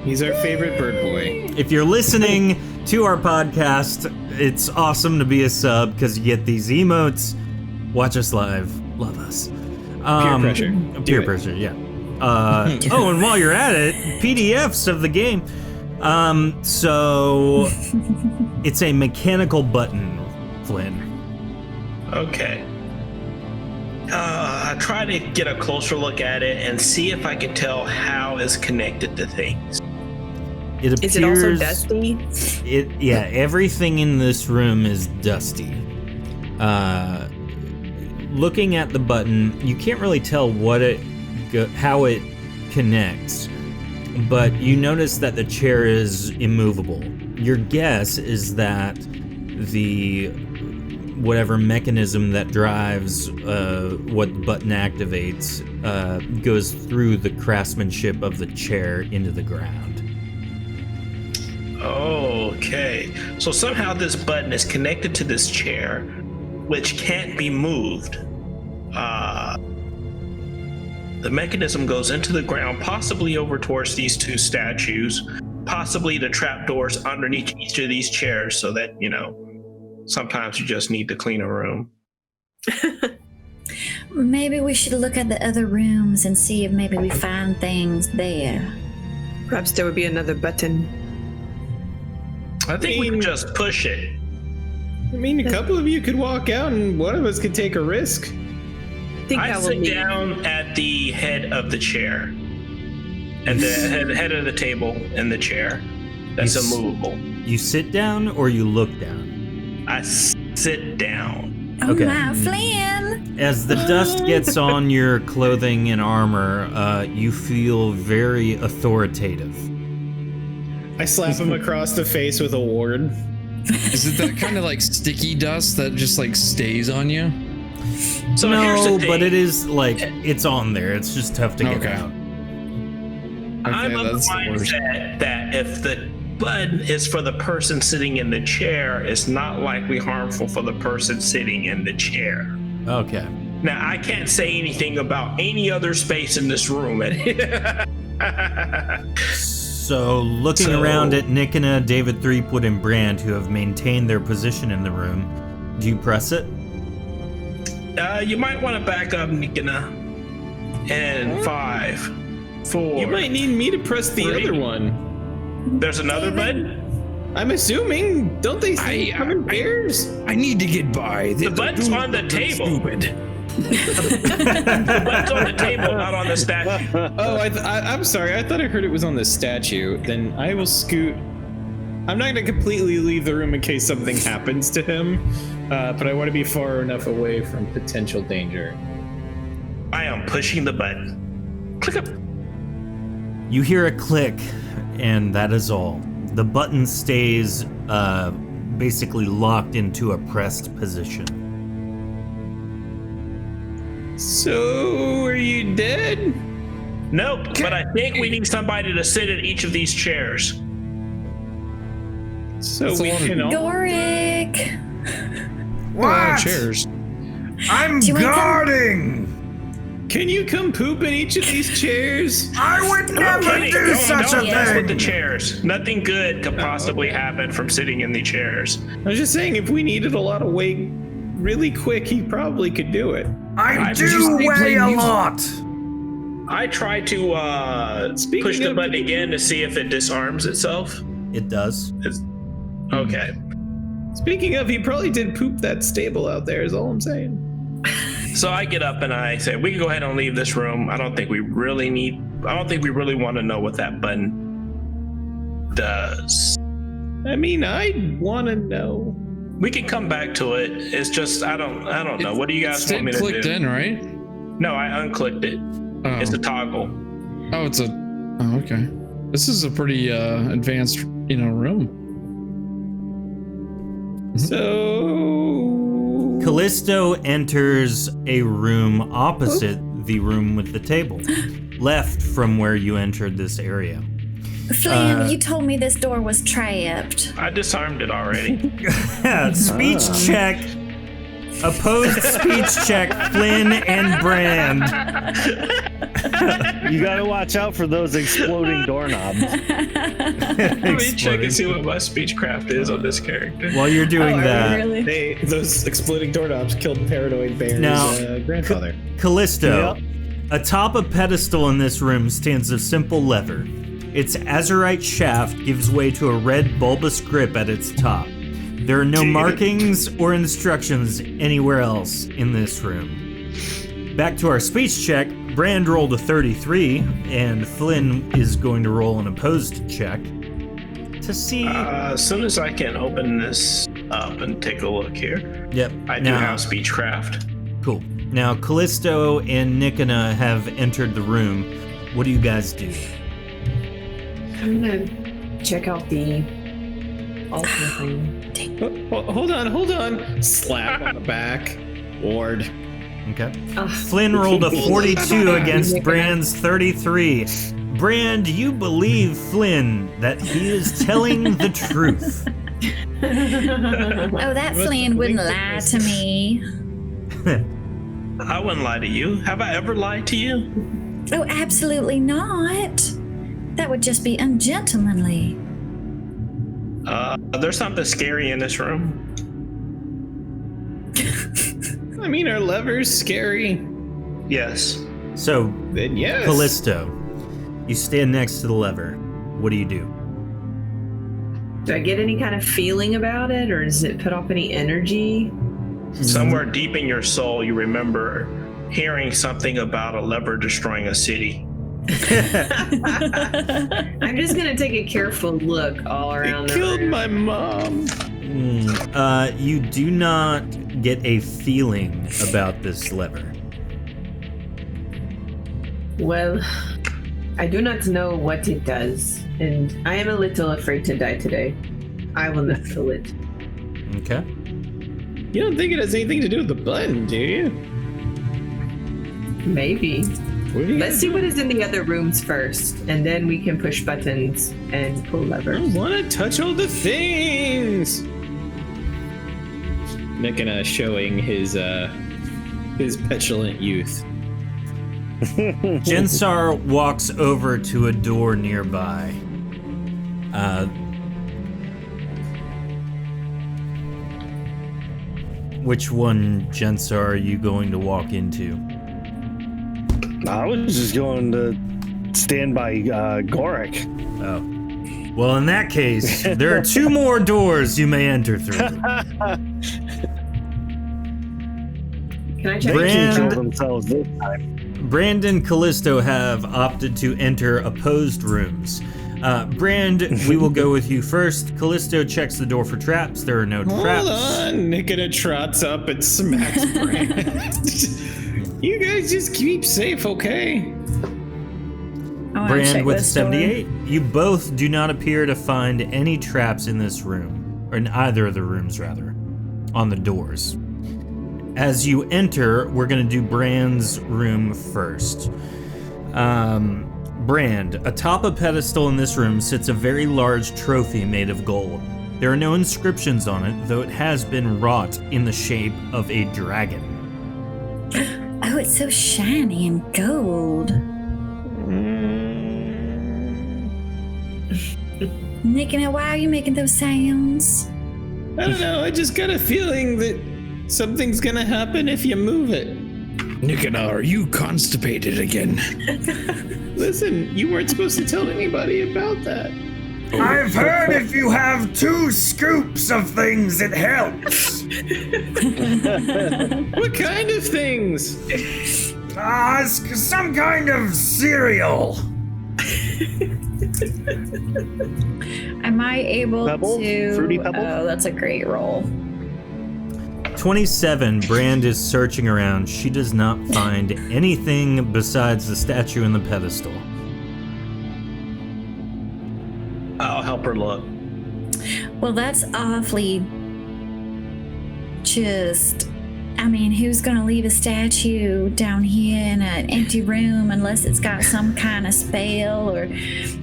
He's our favorite bird boy. If you're listening to our podcast, it's awesome to be a sub because you get these emotes. Watch us live. Love us. Peer pressure. Do Peer it. pressure, yeah. Oh, and while you're at it, PDFs of the game. So it's a mechanical button, Flynn. Okay. I try to get a closer look at it and see if I can tell how it's connected to things. It appears, Is it also dusty? Yeah, everything in this room is dusty. looking at the button, you can't really tell how it connects, but you notice that the chair is immovable. Your guess is that the whatever mechanism that drives what the button activates goes through the craftsmanship of the chair into the ground. Okay. So somehow this button is connected to this chair, which can't be moved. The mechanism goes into the ground, possibly over towards these two statues, possibly the trapdoors underneath each of these chairs, so that, sometimes you just need to clean a room. Maybe we should look at the other rooms and see if maybe we find things there. Perhaps there would be another button. I think we can just push it. I mean, a couple of you could walk out and one of us could take a risk. I sit down at the head of the chair. And the head of the table and the chair. That's immovable. You sit down or you look down? I sit down. Oh Okay. my, Flynn! As the dust gets on your clothing and armor, you feel very authoritative. I slap him across the face with a ward. Is it that kind of like sticky dust that just like stays on you? So here's the thing. But it is like, it's on there. It's just tough to get out. I'm of the mindset that if the button is for the person sitting in the chair, it's not likely harmful for the person sitting in the chair. Okay. Now, I can't say anything about any other space in this room. So, looking around at Nikina, David Threepwood, and Brand, who have maintained their position in the room, do you press it? You might want to back up, Nikina. And 5, 4. You might need me to press the 3. other one. There's another button? I'm assuming. Don't they say come in pairs? I need to get by. The button's on the table. Stupid. The button's on the table, not on the statue. Oh, I'm sorry. I thought I heard it was on the statue. Then I will scoot. I'm not going to completely leave the room in case something happens to him, but I want to be far enough away from potential danger. I am pushing the button. Click up. You hear a click, and that is all. The button stays basically locked into a pressed position. So, are you dead? Nope, but I think we need somebody to sit in each of these chairs. So we can all... Doric! What? Chairs. I'm Do you want to come- guarding. Can you come poop in each of these chairs? I would never Okay, do such a don't mess with the thing. chairs. Nothing good could possibly happen from sitting in the chairs. I was just saying, if we needed a lot of weight really quick, he probably could do it. I Did you do say weigh play a music? lot. I try to push the button again to see if it disarms itself. It does. Okay. Speaking of, he probably did poop that stable out there, is all I'm saying. So I get up and I say, we can go ahead and leave this room. I don't think we really want to know what that button does. I mean, I want to know. We can come back to it. It's just, I don't know. What do you guys want me to do? Clicked in, right? No, I unclicked it. Oh. It's a toggle. Oh, it's a. Oh, okay. This is a pretty advanced, room. So... Callisto enters a room opposite the room with the table, left from where you entered this area. Flynn, you told me this door was trapped. I disarmed it already. Speech check. Opposed speech check, Flynn and Brand. You gotta watch out for those exploding doorknobs. Let me check and see what my speechcraft is on this character. While you're doing that, Really? Those exploding doorknobs killed Paranoid Bear's Now- grandfather. Callisto, atop a pedestal in this room stands a simple lever. Its azurite shaft gives way to a red bulbous grip at its top. There are no markings or instructions anywhere else in this room. Back to our speech check, Brand rolled a 33, and Flynn is going to roll an opposed check to see... As soon as I can open this up and take a look here. Yep. I do have speechcraft. Cool. Now, Callisto and Nikona have entered the room. What do you guys do? I'm gonna check out the altar thing. Hold on. Slap on the back. Ward. Okay. Flynn rolled a 42 against Brand's 33. Brand, you believe Flynn that he is telling the truth. Oh, that Flynn wouldn't lie to me. I wouldn't lie to you. Have I ever lied to you? Oh, absolutely not. That would just be ungentlemanly. There's something scary in this room. I mean, are levers scary? Yes. So, Then yes. Callisto, you stand next to the lever. What do you do? Do I get any kind of feeling about it, or does it put off any energy? Somewhere deep in your soul, you remember hearing something about a lever destroying a city. I'm just gonna take a careful look all around. It killed my mom. You do not get a feeling about this lever. Well, I do not know what it does, and I am a little afraid to die today. I will not pull it. Okay. You don't think it has anything to do with the button, do you? Maybe. Let's see what is in the other rooms first, and then we can push buttons and pull I levers. want to touch all the things. Nikona showing his petulant youth. Jensar walks over to a door nearby. Which one, Jensar, are you going to walk into? I was just going to stand by Gorik. Oh. Well, in that case, there are two more doors you may enter through. Can I check? They can kill Brand, themselves this time. Brand and Callisto have opted to enter opposed rooms. Brand, we will go with you first. Callisto checks the door for traps. There are no traps. Hold on. Nikona trots up and smacks Brand. You guys just keep safe, okay? Brand with 78. You both do not appear to find any traps in this room, or in either of the rooms, rather, on the doors. As you enter, we're going to do Brand's room first. Brand, atop a pedestal in this room sits a very large trophy made of gold. There are no inscriptions on it, though it has been wrought in the shape of a dragon. Oh, it's so shiny and gold. Nikona, why are you making those sounds? I don't know. I just got a feeling that something's gonna happen if you move it. Nikona, are you constipated again? Listen, you weren't supposed to tell anybody about that. I've heard if you have 2 scoops of things, it helps. What kind of things? Some kind of cereal. Am I able Pebble? to? Fruity Pebble? Oh, that's a great roll. 27, Brand is searching around. She does not find anything besides the statue and the pedestal. I'll help her look. Well, that's awfully just. I mean, who's gonna leave a statue down here in an empty room unless it's got some kind of spell or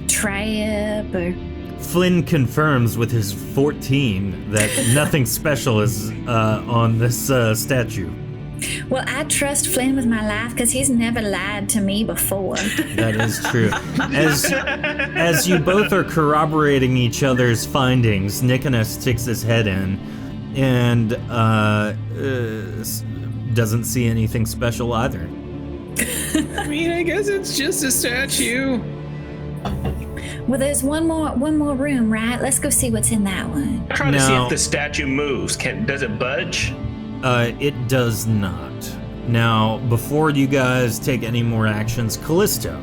trap or. Flynn confirms with his 14 that nothing special is on this statue. Well, I trust Flynn with my life because he's never lied to me before. That is true. As you both are corroborating each other's findings, Nikona sticks his head in and doesn't see anything special either. I mean, I guess it's just a statue. Well, there's one more room, right? Let's go see what's in that one. I'm trying to see No. if the statue moves. Does it budge? It does not. Now, before you guys take any more actions, Callisto.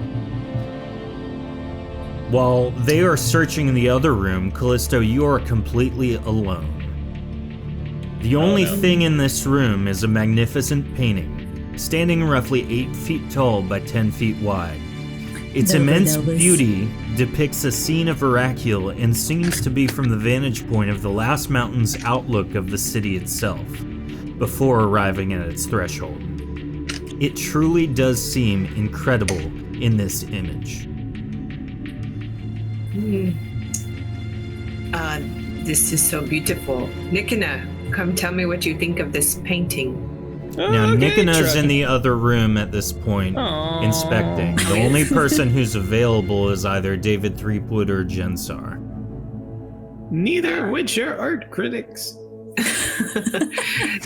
While they are searching in the other room, Callisto, you are completely alone. The only thing in this room is a magnificent painting. standing roughly 8 feet tall by 10 feet wide. Its Nova immense Novus. beauty depicts a scene of Veracule and seems to be from the vantage point of the last mountain's outlook of the city itself, before arriving at its threshold. It truly does seem incredible in this image. This is so beautiful. Nikina, come tell me what you think of this painting. Now, Okay, Nikina's try. in the other room at this point, Aw. inspecting. The only person who's available is either David Threepwood or Jensar. Neither of which are art critics.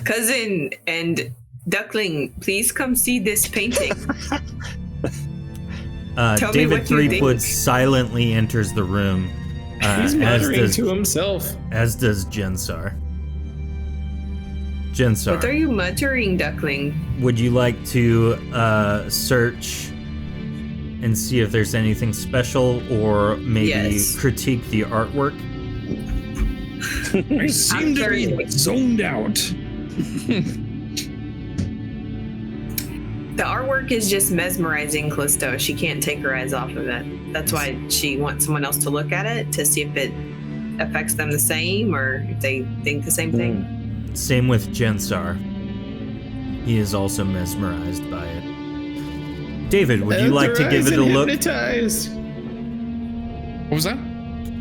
Cousin and Duckling, please come see this painting. Tell me David what you Threepwood think. silently enters the room, He's as muttering does to himself. Jensar. Jensar, What are you muttering, Duckling? would you like to search and see if there's anything special, or maybe Yes. critique the artwork? I seem to be very- zoned out. The artwork is just mesmerizing Callisto. She can't take her eyes off of it. That's why she wants someone else to look at it to see if it affects them the same or if they think the same thing. Same with Jensar. He is also mesmerized by it. David, would you like to give it a look? Hypnotized. What was that?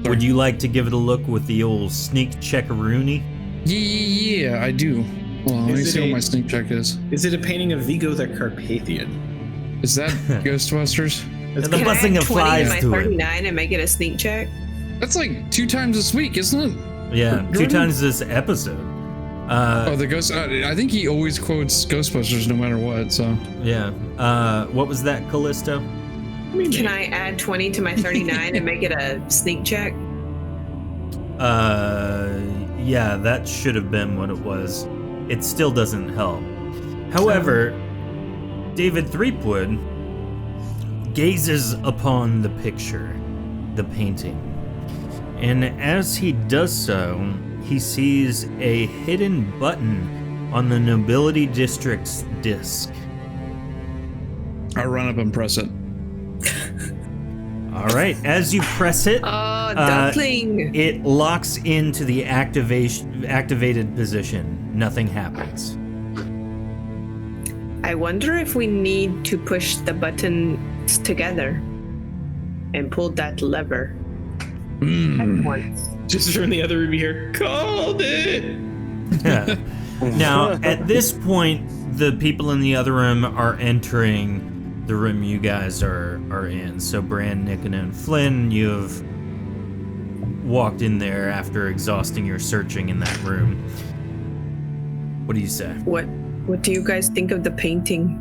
Would you like to give it a look with the old sneak checkaroony? Yeah, I do. Well, let me Is it see what a- my sneak check is. Is it a painting of Vigo the Carpathian? Is that Ghostbusters? And the Can I buzzing add of 20 to flies my to it. 39 and make it a sneak check? That's like 2 times this week, isn't it? Yeah, 2 Jordan? times this episode. Oh, the ghost. I think he always quotes Ghostbusters no matter what. So Yeah. What was that, Callisto? Can I add 20 to my 39 and make it a sneak check? Yeah, that should have been what it was. It still doesn't help. However, David Threepwood gazes upon the picture, the painting, and as he does so, he sees a hidden button on the Nobility District's disc. I run up and press it. All right, as you press it, Oh, Duckling! it locks into the activated position. Nothing happens. I wonder if we need to push the buttons together and pull that lever at once. Just from the other room here. Called it! Now, at this point, the people in the other room are entering the room you guys are in. So, Bran, Nickon, and Flynn, you have walked in there after exhausting your searching in that room. What do you say? What do you guys think of the painting?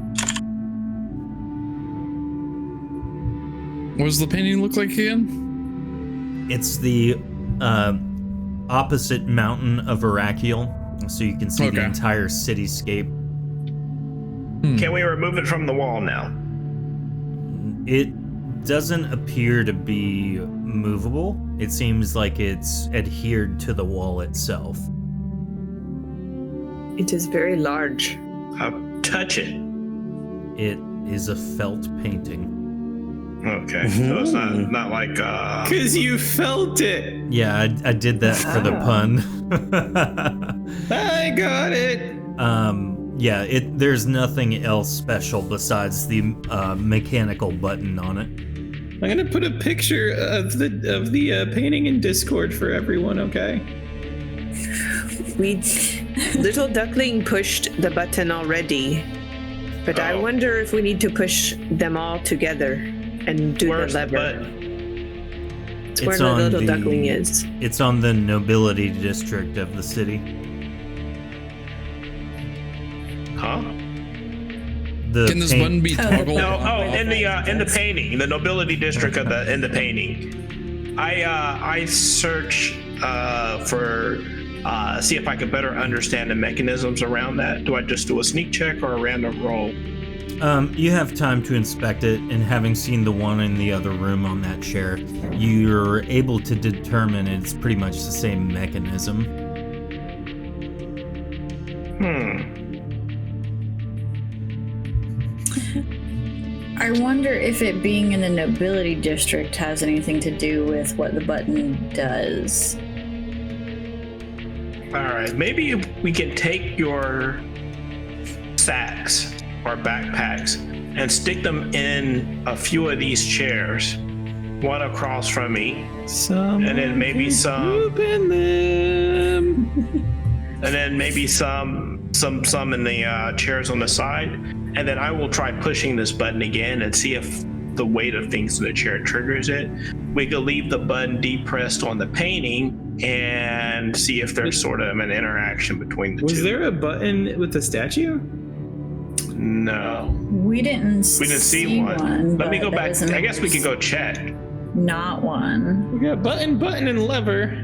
What does the painting look like again? It's the opposite mountain of Veracule, so you can see the Okay. entire cityscape. Can we remove it from the wall now? It doesn't appear to be movable. It seems like it's adhered to the wall itself. It is very large. Touch it. It is a felt painting. Okay, so it's not like Cause you felt it. Yeah, I did that for the pun. I got it. Yeah, there's nothing else special besides the mechanical button on it. I'm gonna put a picture of the painting in Discord for everyone. Okay. Little Duckling pushed the button already, but I wonder if we need to push them all together and do where's the the lever. button? It's where the little duckling is. It's on the Nobility District of the city. Huh? Can this button be toggled? No. Oh, in the painting, the nobility district in the painting. I search for see if I could better understand the mechanisms around that. Do I just do a sneak check or a random roll? You have time to inspect it, and having seen the one in the other room on that chair, you're able to determine it's pretty much the same mechanism. I wonder if it being in the nobility district has anything to do with what the button does. All right, maybe we can take your sacks or backpacks and stick them in a few of these chairs, one across from me, and then maybe some in them. and then maybe some in the chairs on the side, and then I will try pushing this button again and see if the weight of things in the chair triggers it. We could leave the button depressed on the painting and see if there's sort of an interaction between the two. Was there a button with the statue? No. We didn't see one. Let me go back. I guess we could go check. Not one. We got button, and lever.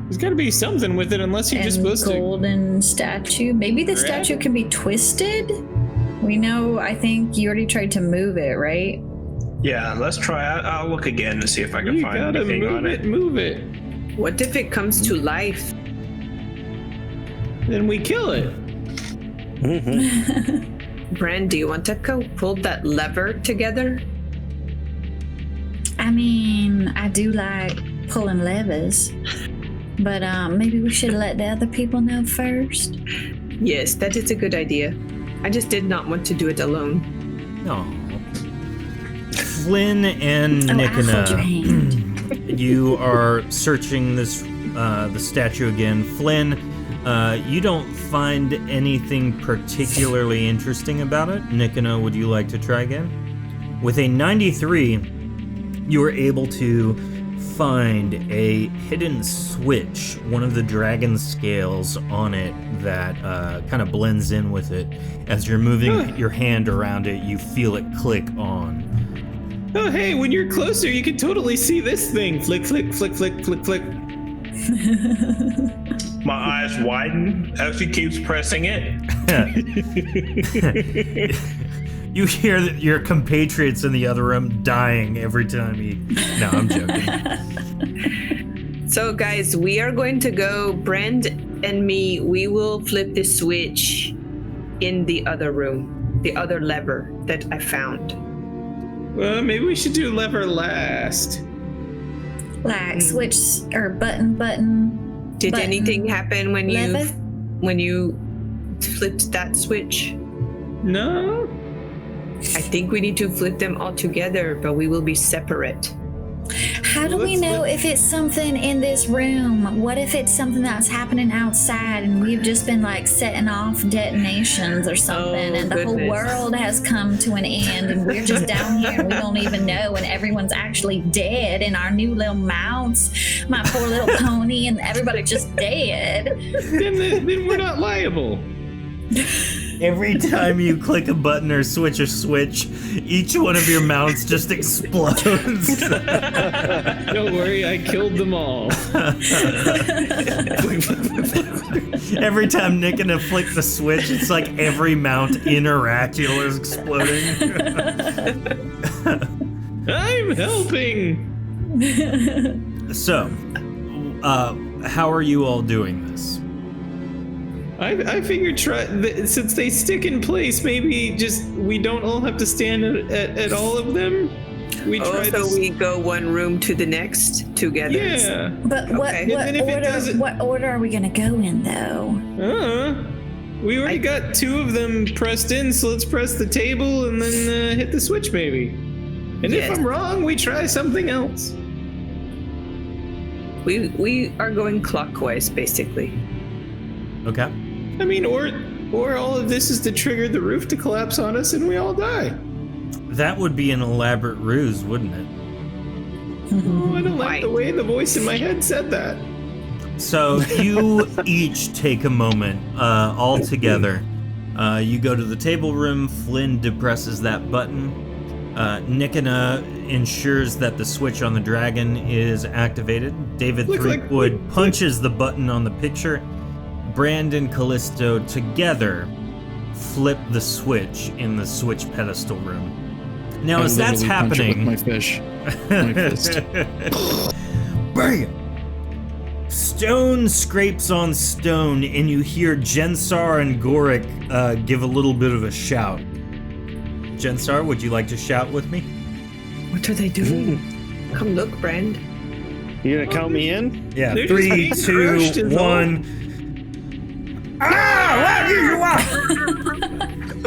There's got to be something with it, unless you're just supposed golden statue. Maybe the statue can be twisted. We know. I think you already tried to move it, right? Yeah, let's try. I'll look again to see if I can find anything on it. Move it. What if it comes to life? Then we kill it. Bran, do you want to go pull that lever together? I mean, I do like pulling levers, but maybe we should let the other people know first. Yes, that is a good idea. I just did not want to do it alone. No. Flynn and Nickena, I'll hold your hand. You are searching this the statue again. Flynn, you don't find anything particularly interesting about it. Nickena, would you like to try again? With a 93, you are able to find a hidden switch, one of the dragon scales on it that kind of blends in with it. As you're moving your hand around it, you feel it click on. Oh, hey, when you're closer, you can totally see this thing. Flick, flick, flick, flick, flick, flick. My eyes widen as he keeps pressing it. You hear that your compatriots in the other room dying every time he... No, I'm joking. So, guys, we are going to go, Brand and me, we will flip the switch in the other room, the other lever that I found. Well, maybe we should do lever last. Like switch or button. Did button, anything happen when lever? you flipped that switch? No. I think we need to flip them all together, but we will be separate. How do we know if it's something in this room? What if it's something that's happening outside and we've just been like setting off detonations or something, and the whole world has come to an end and we're just down here and we don't even know, and everyone's actually dead in our new little mounts, my poor little pony, and everybody's just dead. Then we're not liable. Every time you click a button or switch a switch, each one of your mounts just explodes. Don't worry, I killed them all. Every time Nick and I flick the switch, it's like every mount in Oracular is exploding. I'm helping. So, how are you all doing this? I figured since they stick in place, maybe just we don't all have to stand at all of them. We we go one room to the next together. Yeah. But what order are we gonna go in though? We already got two of them pressed in, so let's press the table and then hit the switch maybe. And if I'm wrong, we try something else. We are going clockwise, basically. Okay. I mean, or all of this is to trigger the roof to collapse on us and we all die. That would be an elaborate ruse, wouldn't it? Oh, I don't like the way the voice in my head said that. So you each take a moment, all together. You go to the table room. Flynn depresses that button. Nickena ensures that the switch on the dragon is activated. David Threepwood punches the button on the picture. Brandon Callisto together flip the switch in the switch pedestal room. Now, as that's happening, my fish, my fist. Bam! Stone scrapes on stone, and you hear Jensar and Gorik give a little bit of a shout. Jensar, would you like to shout with me? What are they doing? Come look, Brand. You gonna count me in? Yeah, They're 3, just being crushed 2, is all. 1.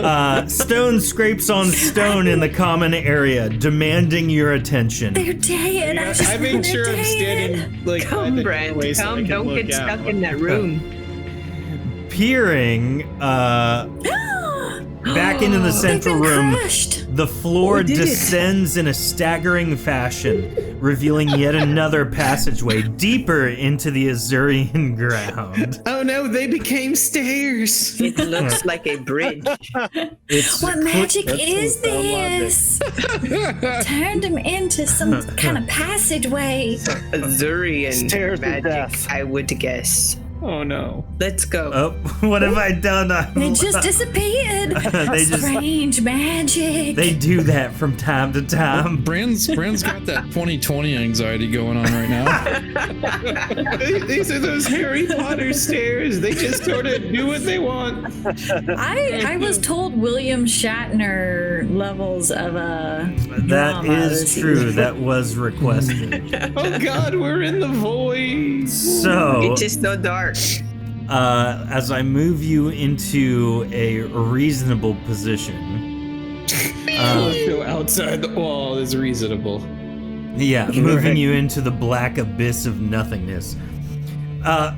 Ah, Stone scrapes on stone in the common area, demanding your attention. They're dead. I made sure I'm standing like by Come, the Brand. doorway so I Come. can Don't look get out. stuck in that room. Peering back into the central They've been room, crushed. the floor We did it. descends in a staggering fashion, revealing yet another passageway deeper into the Azurian ground. Oh no, they became stairs. It looks like a bridge. It's What magic is what I this? Turned him into some kind of passageway. Azurian Stairs of magic, death. I would guess. Oh no. Let's go. Oh, what have I done? They just disappeared. They just- Strange magic. They do that from time to time. Brand's got that 2020 anxiety going on right now. These are those Harry Potter stairs. They just sort of do what they want. I was told William Shatner levels of That drama is this true. season. That was requested. Oh God, we're in the void. So, It's just so dark. as I move you into a reasonable position, So outside the wall is reasonable. yeah, moving you into the black abyss of nothingness.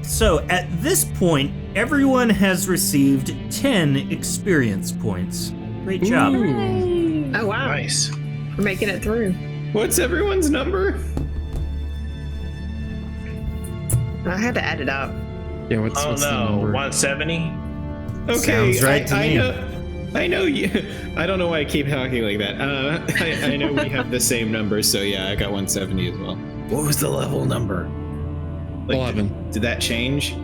So at this point, everyone has received 10 experience points. Great job. Oh, wow. Nice. We're making it through. What's everyone's number? I had to add it up. Yeah, what's Oh the no, number? 170? Okay, Sounds right to me. I know you. I don't know why I keep talking like that. I know we have the same number, so yeah, I got 170 as well. What was the level number? 11. Did that change?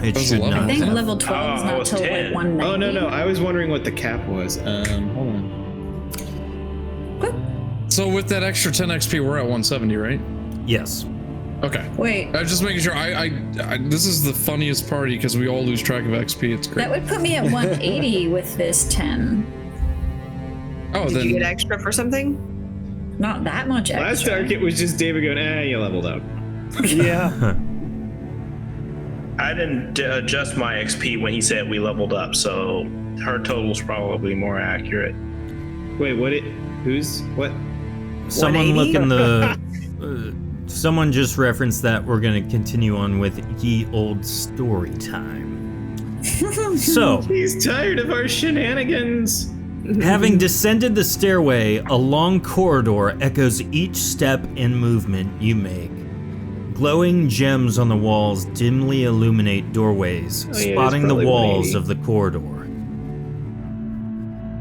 It was should 11. not. I think Yeah. level 12 is Oh, not it's till 10. like 190. Oh no, I was wondering what the cap was. Hold on. So with that extra 10 XP, we're at 170, right? Yes. Okay. Wait, I was just making sure. I this is the funniest party because we all lose track of XP. It's great. that would put me at 180 with this 10. Oh, Did then you get extra for something? Not that much extra. Last arc it was just David going, you leveled up. Yeah. I didn't adjust my XP when he said we leveled up, so her total's probably more accurate. Wait, what? Someone 180? look in the. Someone just referenced that we're going to continue on with ye old story time. So, He's tired of our shenanigans. having descended the stairway, a long corridor echoes each step and movement you make. Glowing gems on the walls dimly illuminate doorways, Oh, yeah, spotting it's the probably walls 180. of the corridor.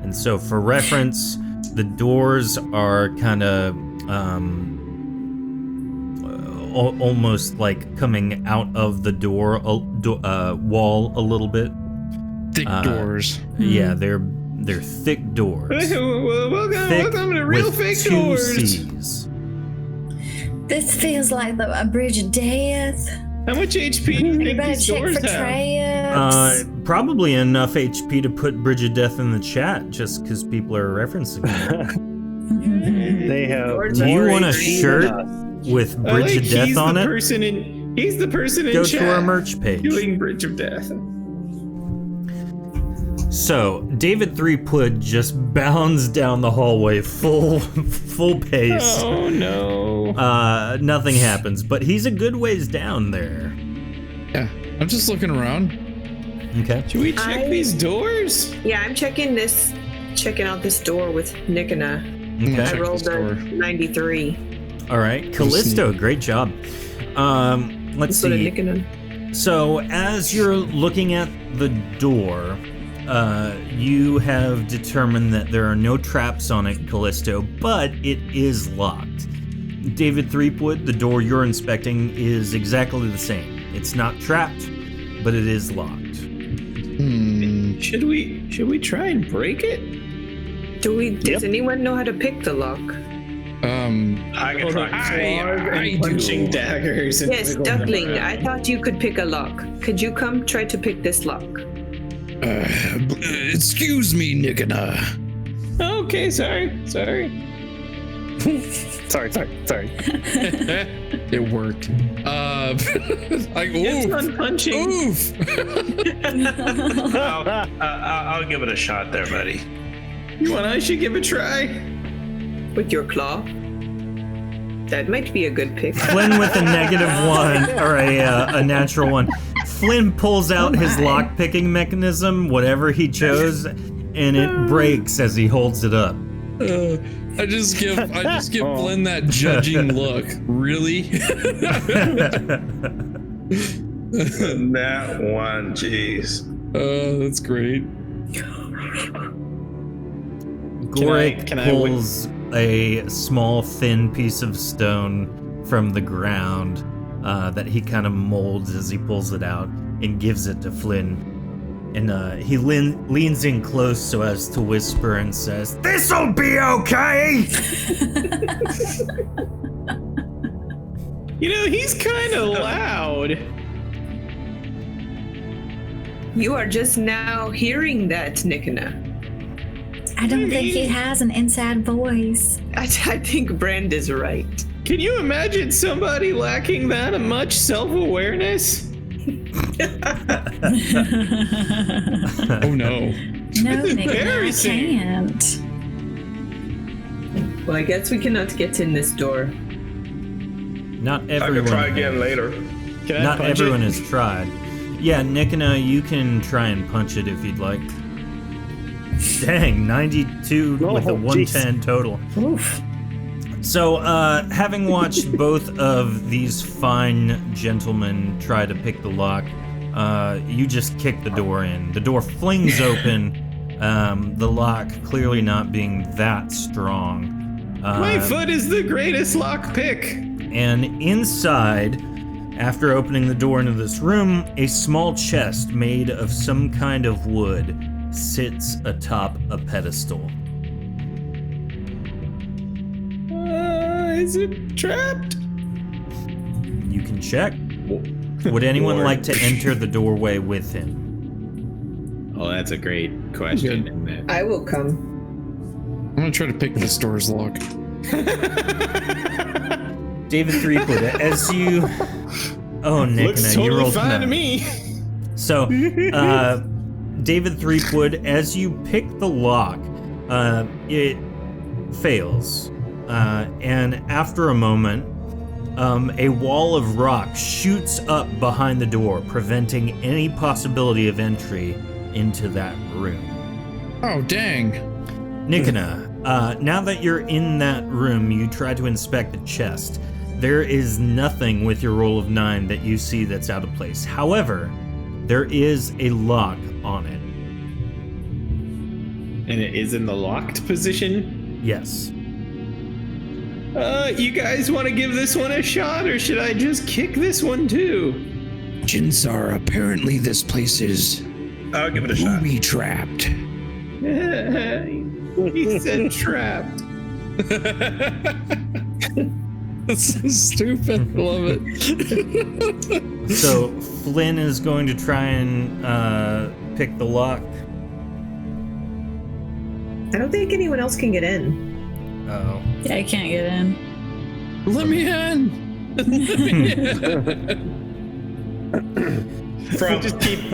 And so, for reference, the doors are kind of almost like coming out of the door wall a little bit. thick doors. Yeah, they're thick doors. Thick welcome to real with fake 2 doors. C's. This feels like a bridge of death. How much HP do you You think better these check doors for have? traps. Probably enough HP to put Bridge of Death in the chat, just because people are referencing it. They have. Doors Do you more want a HP shirt than us. with I Bridge like of Death he's on the it? person in. He's the person in Go chat to our merch page. doing Bridge of Death. So David Threepwood just bounds down the hallway full pace. Oh no! Nothing happens, but he's a good ways down there. Yeah, I'm just looking around. Okay. Should we check these doors? Yeah, I'm checking out this door with Nikona. Okay. I Check rolled this a door. 93. All right, Callisto, great job. Let's Put a see. Nikona. So as you're looking at the door, you have determined that there are no traps on it, Callisto, but it is locked. David Threepwood, the door you're inspecting is exactly the same. It's not trapped, but it is locked. Should we try and break it? Does anyone know how to pick the lock? I can try. I punching daggers. And Yes, wiggling Duckling, around. I thought you could pick a lock. Could you come try to pick this lock? Excuse me, Nikona. Okay, sorry. Sorry. It worked. Like, It's oof. fun punching. Oof. I'll give it a shot there, buddy. I should give a try. With your claw. That might be a good pick. Flynn with a -1 or a natural 1. Flynn pulls out his lock-picking mechanism, whatever he chose, and it breaks as he holds it up. I just give Flynn that judging look. Really? That one, jeez. Oh, that's great. Gorik can I pulls a small, thin piece of stone from the ground that he kind of molds as he pulls it out and gives it to Flynn. And he leans in close so as to whisper and says, This'll be okay! He's kind of loud. You are just now hearing that, Nikina. I don't think he has an inside voice. I think Brand is right. Can you imagine somebody lacking that much self-awareness? Oh no. No, Nick, I embarrassing. can't. Well, I guess we cannot get in this door. not I everyone. can try again later. Can I Not punch everyone it? has tried. Yeah, Nikina, you can try and punch it if you'd like. Dang, 92 with a 110 total. Oof. So, having watched both of these fine gentlemen try to pick the lock, you just kick the door in. The door flings open, the lock clearly not being that strong. My foot is the greatest lock pick. And inside, after opening the door into this room, a small chest made of some kind of wood sits atop a pedestal. Is it trapped? You can check. Would anyone like to enter the doorway with him? Oh, that's a great question. Isn't it? I will come. I'm gonna try to pick this door's lock. David Threepwood, as you... Oh, Nick, Looks you totally rolled fine no. to me. So, David Threepwood, as you pick the lock, it fails. And after a moment, a wall of rock shoots up behind the door, preventing any possibility of entry into that room. Oh, dang. Nikina, now that you're in that room, you try to inspect the chest. There is nothing with your roll of 9 that you see that's out of place. However, there is a lock on it. And it is in the locked position? Yes. You guys want to give this one a shot, or should I just kick this one too? Jinsar, apparently this place is I'll give it a shot. booby trapped. He said trapped. That's so stupid. I love it. So Flynn is going to try and pick the lock. I don't think anyone else can get in. Oh. Yeah, I can't get in. Let me in. From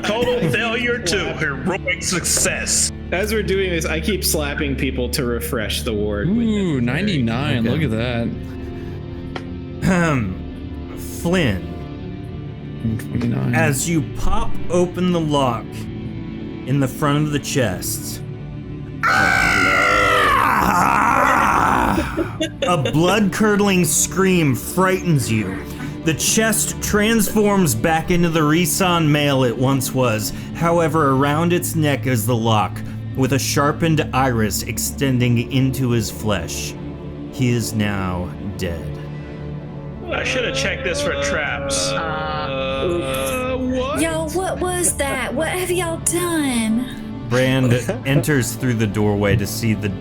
total failure to heroic success. As we're doing this, I keep slapping people to refresh the ward. Ooh, 99. Okay. Look at that. Flynn, 29. as you pop open the lock in the front of the chest, a blood-curdling scream frightens you. The chest transforms back into the Risan male it once was. However, around its neck is the lock, with a sharpened iris extending into his flesh. He is now dead. I should have checked this for traps. What? Y'all, what was that? What have y'all done? Brand enters through the doorway to see the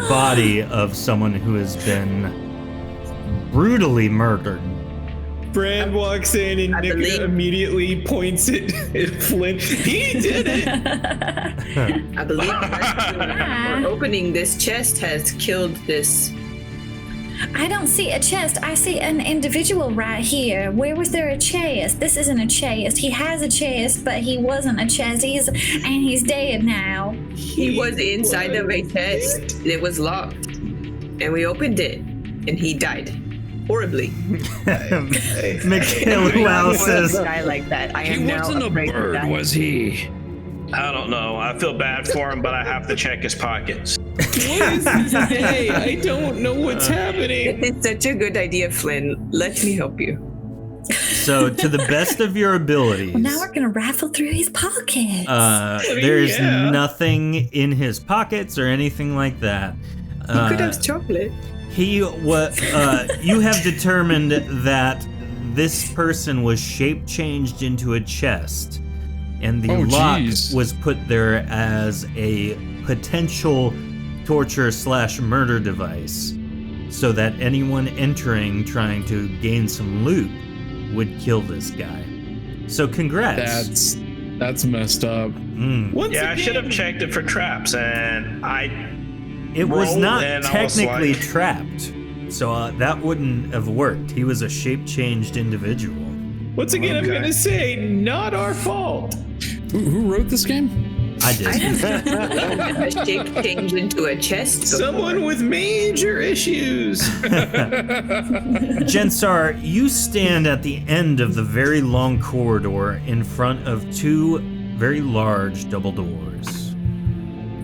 body of someone who has been brutally murdered. Brand walks in and Nick immediately points at Flynn. He did it! I believe for opening this chest has killed this. I don't see a chest. I see an individual right here. Where was there a chest? This isn't a chest. He has a chest, but he wasn't a chest. He's dead now. He was inside of a chest. It was locked. And we opened it. And he died. Horribly. Michaela says, a guy like that. I He am now wasn't a afraid of bird, that. was he? I don't know. I feel bad for him, but I have to check his pockets. What is this day? I don't know what's happening. It's such a good idea, Flynn. Let me help you. so to the best of your abilities, Well, now we're gonna raffle through his pockets. there's nothing in his pockets or anything like that. You could have chocolate. You have determined that this person was shape changed into a chest, and the lock was put there as a potential torture/murder device, so that anyone entering trying to gain some loot would kill this guy. So congrats. That's messed up. I should have checked it for traps, and it was rolled not and I was technically like- trapped, so that wouldn't have worked. He was a shape-changed individual. Once again, I'm gonna say, not our fault. Who wrote this game? I did. A shape change into a chest. before. Someone with major issues. Jensar, you stand at the end of the very long corridor in front of two very large double doors.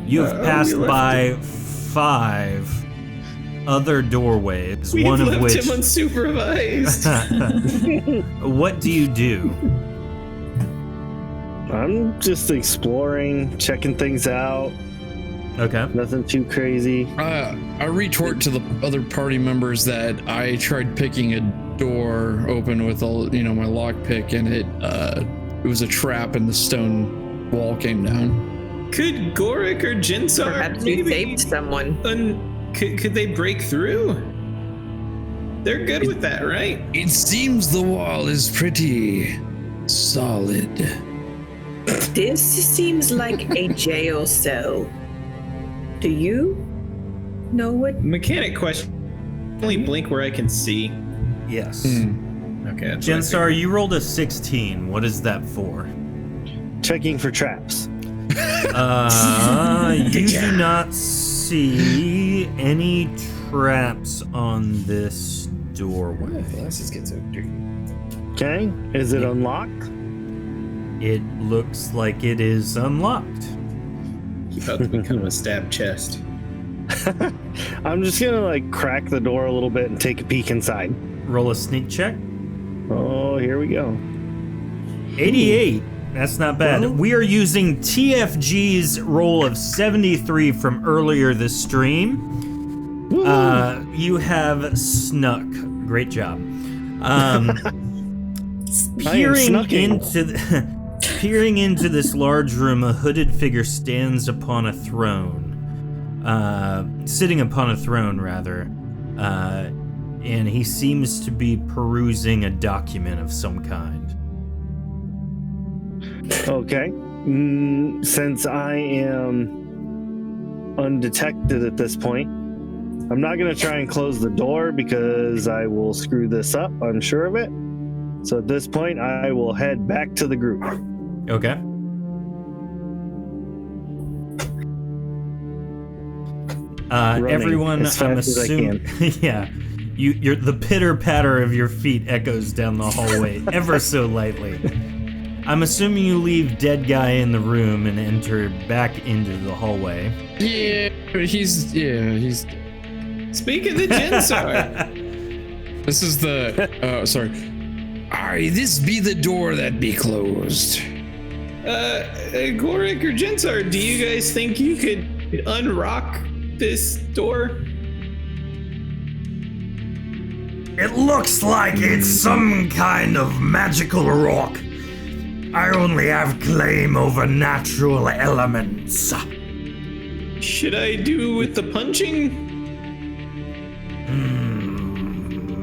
You have passed by 5 other doorways, We've one of left which... him unsupervised. What do you do? I'm just exploring, checking things out. Okay. Nothing too crazy. I retort to the other party members that I tried picking a door open with my lockpick, and it was a trap, and the stone wall came down. Could Gorik or Jinsar Perhaps you saved someone. Could they break through? They're good with that, right? It seems the wall is pretty solid. This seems like a jail cell. Do you know what? Mechanic question. Only blink where I can see. Yes. Okay. that's what I Jensar, you rolled a 16. What is that for? Checking for traps. You do not see any traps on this doorway. My glasses get so dirty. Okay. Is it unlocked? It looks like it is unlocked. Keep out to become a stab chest. I'm just gonna crack the door a little bit and take a peek inside. Roll a sneak check. Oh, here we go. 88. That's not bad. We are using TFG's roll of 73 from earlier this stream. You have snuck. Great job. Peering into this large room, a hooded figure stands upon a throne. Sitting upon a throne, rather. And he seems to be perusing a document of some kind. Okay. Since I am undetected at this point, I'm not going to try and close the door because I will screw this up. I'm sure of it. So at this point, I will head back to the group. Okay. Everyone, as I'm fast as I assuming, yeah, you're the pitter patter of your feet echoes down the hallway ever so lightly. I'm assuming you leave dead guy in the room and enter back into the hallway. Yeah, he's. Speak of the Jinsar. This is the. Sorry. Aye, this be the door that be closed. Gorik or Jinsar, do you guys think you could unrock this door? It looks like it's some kind of magical rock. I only have claim over natural elements. Should I do with the punching?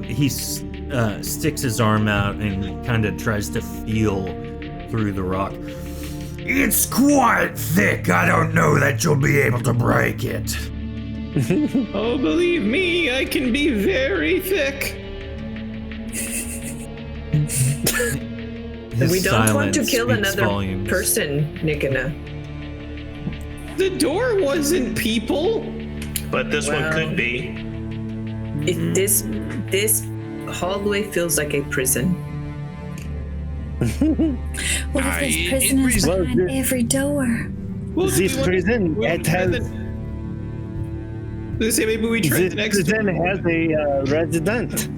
He sticks his arm out and kind of tries to feel through the rock. It's quite thick. I don't know that you'll be able to break it. Oh, believe me, I can be very thick. His We don't want to silence kill speaks another volumes. person, Nikana. The door wasn't people. But this one could be. This hallway feels like a prison. What if there's prisoners behind every door? Well, This prison, it has. Let's say maybe we try This the next door. prison has a resident.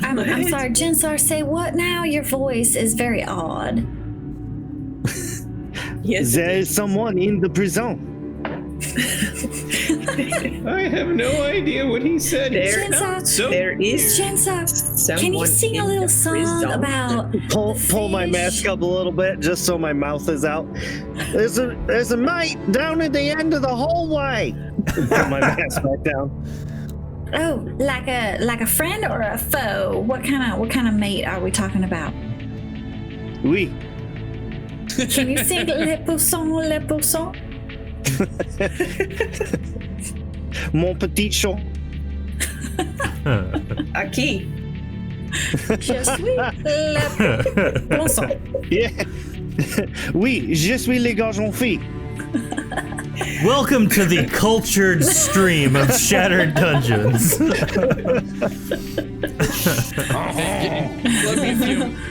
I'm sorry, Jensar, say what now? Your voice is very odd. Yes. There is someone in the prison. I have no idea what he said. Jensar, There is Jensar, someone can you sing a in little the song prison. about Pull my mask up a little bit just so my mouth is out. There's a mate down at the end of the hallway. Put my mask back down. Oh, like a friend or a foe? What kind of mate are we talking about? Oui. Can you sing Le Pousson? Mon petit chat. Aki. Je suis Le Pousson. Yeah. Oui, je suis les garçons filles. Welcome to the cultured stream of Shattered Dungeons.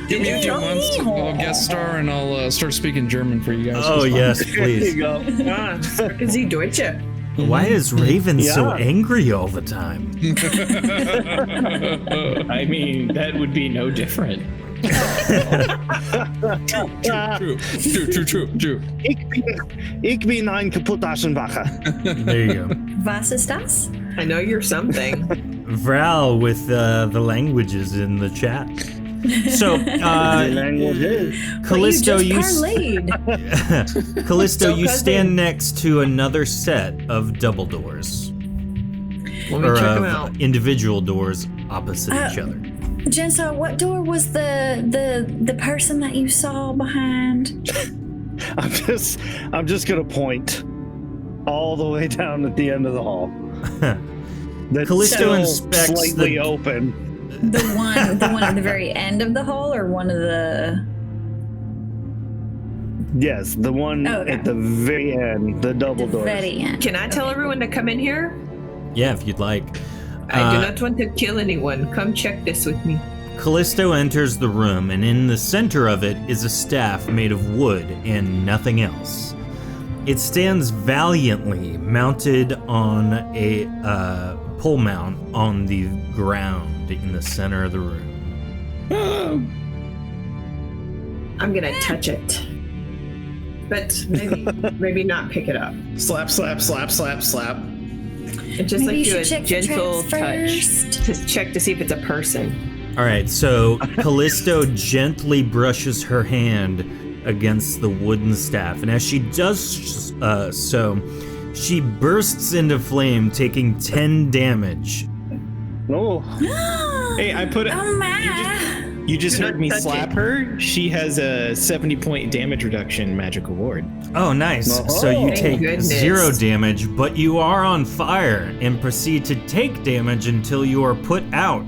Give me a few months. I'll guest star and I'll start speaking German for you guys. Oh yes, There you please. go. Sprechen Sie Deutsche. Why is Raven so Yeah. angry all the time? I mean, that would be no different. True. Ich bin ein Kaputtaschenwache. There you go. Was ist das? I know you're something. Vral with the languages in the chat. So, Callisto, well, you you just parlayed. Callisto, So you cousin. stand next to another set of double doors, Let me or check them of out. individual doors opposite each other. Jensar, what door was the person that you saw behind? I'm just gonna point all the way down at the end of the hall. That's Callisto still inspects slightly the- open. The one at the very end of the hall, or one of the? Yes, the one Oh, okay. at the very end, the double The doors. very end. Can I tell everyone to come in here? Yeah, if you'd like. I do not want to kill anyone. Come check this with me. Callisto enters the room, and in the center of it is a staff made of wood and nothing else. It stands valiantly mounted on a pole mount on the ground in the center of the room. I'm gonna touch it, but maybe not pick it up. Slap, slap, slap, slap, slap. And just Maybe you like do should a check the gentle traps touch to check to see if it's a person. All right, so Callisto gently brushes her hand against the wooden staff, and as she does so, she bursts into flame, taking 10 damage. Oh, Hey, I put it. Oh my! You just Do heard not me touch slap it. her. She has a 70-point damage reduction magical ward. Oh, nice. So you Thank take goodness. 0 damage, but you are on fire and proceed to take damage until you are put out.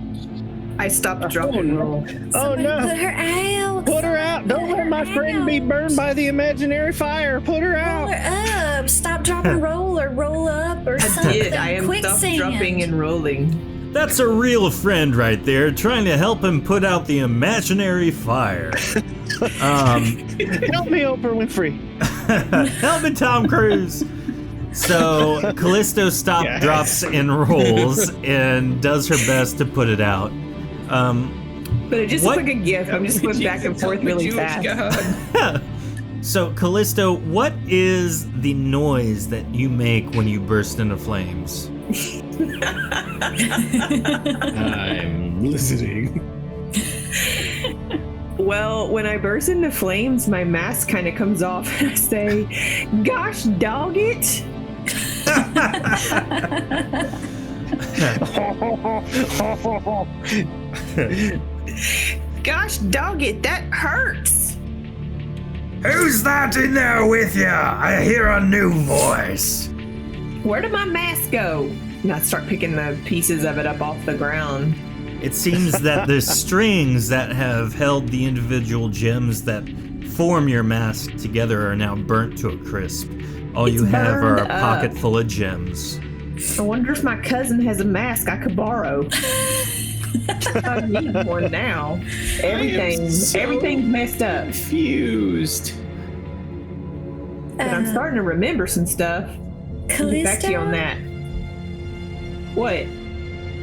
I stopped, drop, and roll. oh Somebody no! put her out. Put her out! Don't let my friend be burned by the imaginary fire. Put her Roll out! her up. Stop, drop, and roll, or roll up, or I something. did. I am Quicksand. stopped, dropping, and rolling. That's a real friend right there, trying to help him put out the imaginary fire. Help me, Oprah Winfrey. Help me, Tom Cruise. So Callisto stops, Yes. drops, and rolls, and does her best to put it out. But it just What? looked like a gift. I'm just going back and forth really fast. So Callisto, what is the noise that you make when you burst into flames? I'm listening. Well, when I burst into flames, my mask kind of comes off, and I say, "Gosh, dog it!" Gosh dog it, that hurts. Who's that in there with you? I hear a new voice. Where did my mask go? And I start picking the pieces of it up off the ground. It seems that the strings that have held the individual gems that form your mask together are now burnt to a crisp. All you have are a pocket full of gems. I wonder if my cousin has a mask I could borrow. I need one now. Everything's messed up. Confused. But I'm starting to remember some stuff. Callisto? Get back to you on that. What?